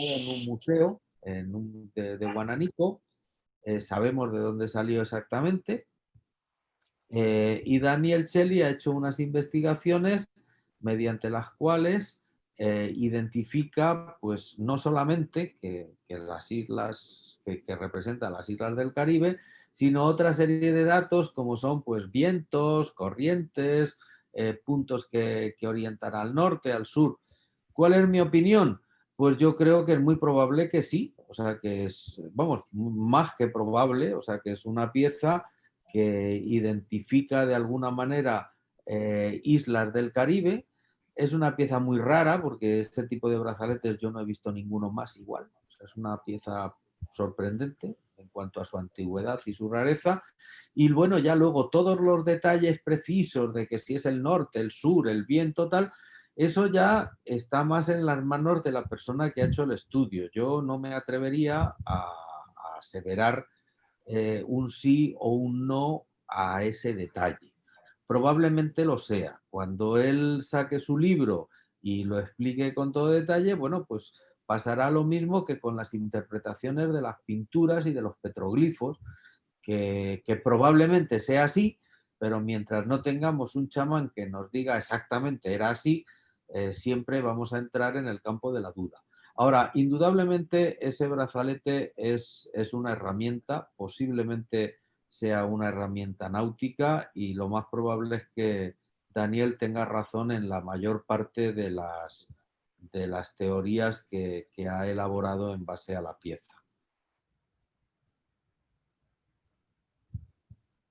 en un museo de Guananico, sabemos de dónde salió exactamente, y Daniel Celli ha hecho unas investigaciones mediante las cuales identifica, pues no solamente que las islas, que representan las islas del Caribe, sino otra serie de datos como son pues vientos, corrientes, puntos que orientan al norte, al sur. ¿Cuál es mi opinión? Pues yo creo que es muy probable que sí, o sea que es, vamos, más que probable, o sea que es una pieza que identifica de alguna manera islas del Caribe. Es una pieza muy rara porque este tipo de brazaletes yo no he visto ninguno más igual. O sea, es una pieza sorprendente en cuanto a su antigüedad y su rareza. Y bueno, ya luego todos los detalles precisos de que si es el norte, el sur, el viento, tal, eso ya está más en las manos de la persona que ha hecho el estudio. Yo no me atrevería a aseverar un sí o un no a ese detalle. Probablemente lo sea. Cuando él saque su libro y lo explique con todo detalle, bueno, pues pasará lo mismo que con las interpretaciones de las pinturas y de los petroglifos, que probablemente sea así, pero mientras no tengamos un chamán que nos diga exactamente era así, siempre vamos a entrar en el campo de la duda. Ahora, indudablemente ese brazalete es una herramienta, posiblemente sea una herramienta náutica, y lo más probable es que Daniel tenga razón en la mayor parte de las teorías que ha elaborado en base a la pieza.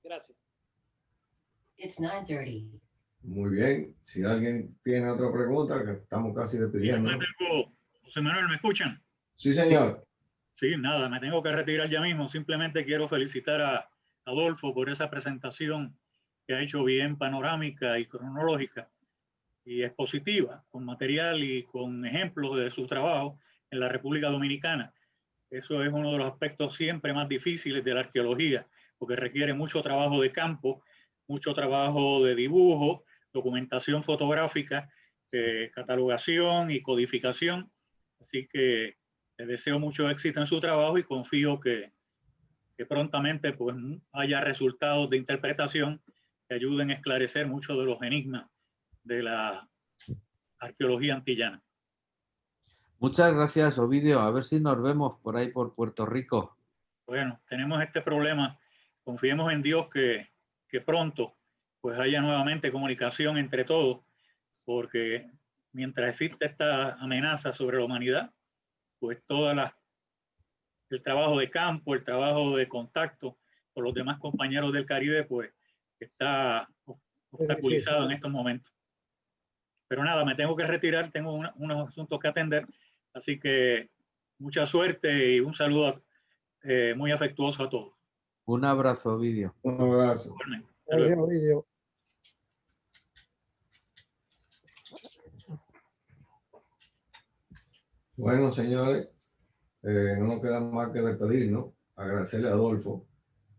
Gracias. It's 9:30. Muy bien. Si alguien tiene otra pregunta, que estamos casi despidiendo. José Manuel, ¿me escuchan? Sí, señor. Sí, nada, me tengo que retirar ya mismo. Simplemente quiero felicitar a Adolfo por esa presentación que ha hecho bien panorámica y cronológica y expositiva, con material y con ejemplos de su trabajo en la República Dominicana. Eso es uno de los aspectos siempre más difíciles de la arqueología, porque requiere mucho trabajo de campo, mucho trabajo de dibujo, documentación fotográfica, catalogación y codificación. Así que le deseo mucho éxito en su trabajo y confío que prontamente pues haya resultados de interpretación que ayuden a esclarecer muchos de los enigmas de la arqueología antillana. Muchas gracias, Ovidio. A ver si nos vemos por ahí por Puerto Rico. Bueno, tenemos este problema. Confiemos en Dios que pronto pues haya nuevamente comunicación entre todos, porque mientras existe esta amenaza sobre la humanidad, pues el trabajo de campo, el trabajo de contacto con los demás compañeros del Caribe, pues está obstaculizado en estos momentos. Pero nada, me tengo que retirar, tengo unos asuntos que atender, así que mucha suerte y un saludo muy afectuoso a todos. Un abrazo, Ovidio. Un abrazo. Adiós, Ovidio. Bueno, señores, no nos queda más que despedirnos, agradecerle a Adolfo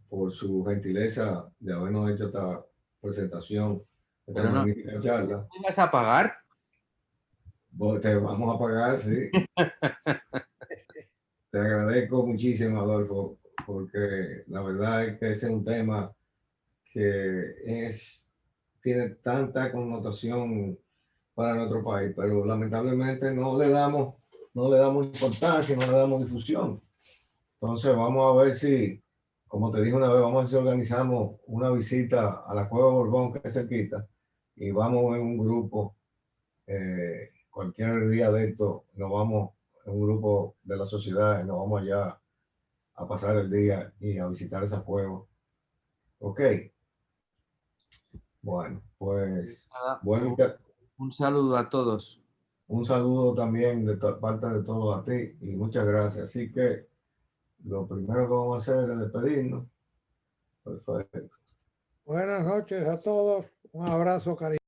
por su gentileza de habernos hecho esta presentación, esta magnífica charla. ¿Me vas a pagar? Te vamos a pagar, sí. Te agradezco muchísimo, Adolfo, porque la verdad es que ese es un tema que tiene tanta connotación para nuestro país, pero lamentablemente no le damos importancia, no le damos difusión. Entonces vamos a ver si, como te dije una vez, vamos a ver si organizamos una visita a la Cueva Borbón, que es cerquita, y vamos en un grupo, cualquier día de esto, nos vamos en un grupo de la sociedad y nos vamos allá a pasar el día y a visitar esa cueva. Ok. Bueno, pues bueno, un saludo a todos. Un saludo también de parte de todos a ti y muchas gracias. Así que lo primero que vamos a hacer es despedirnos. Perfecto. Buenas noches a todos. Un abrazo cariñoso.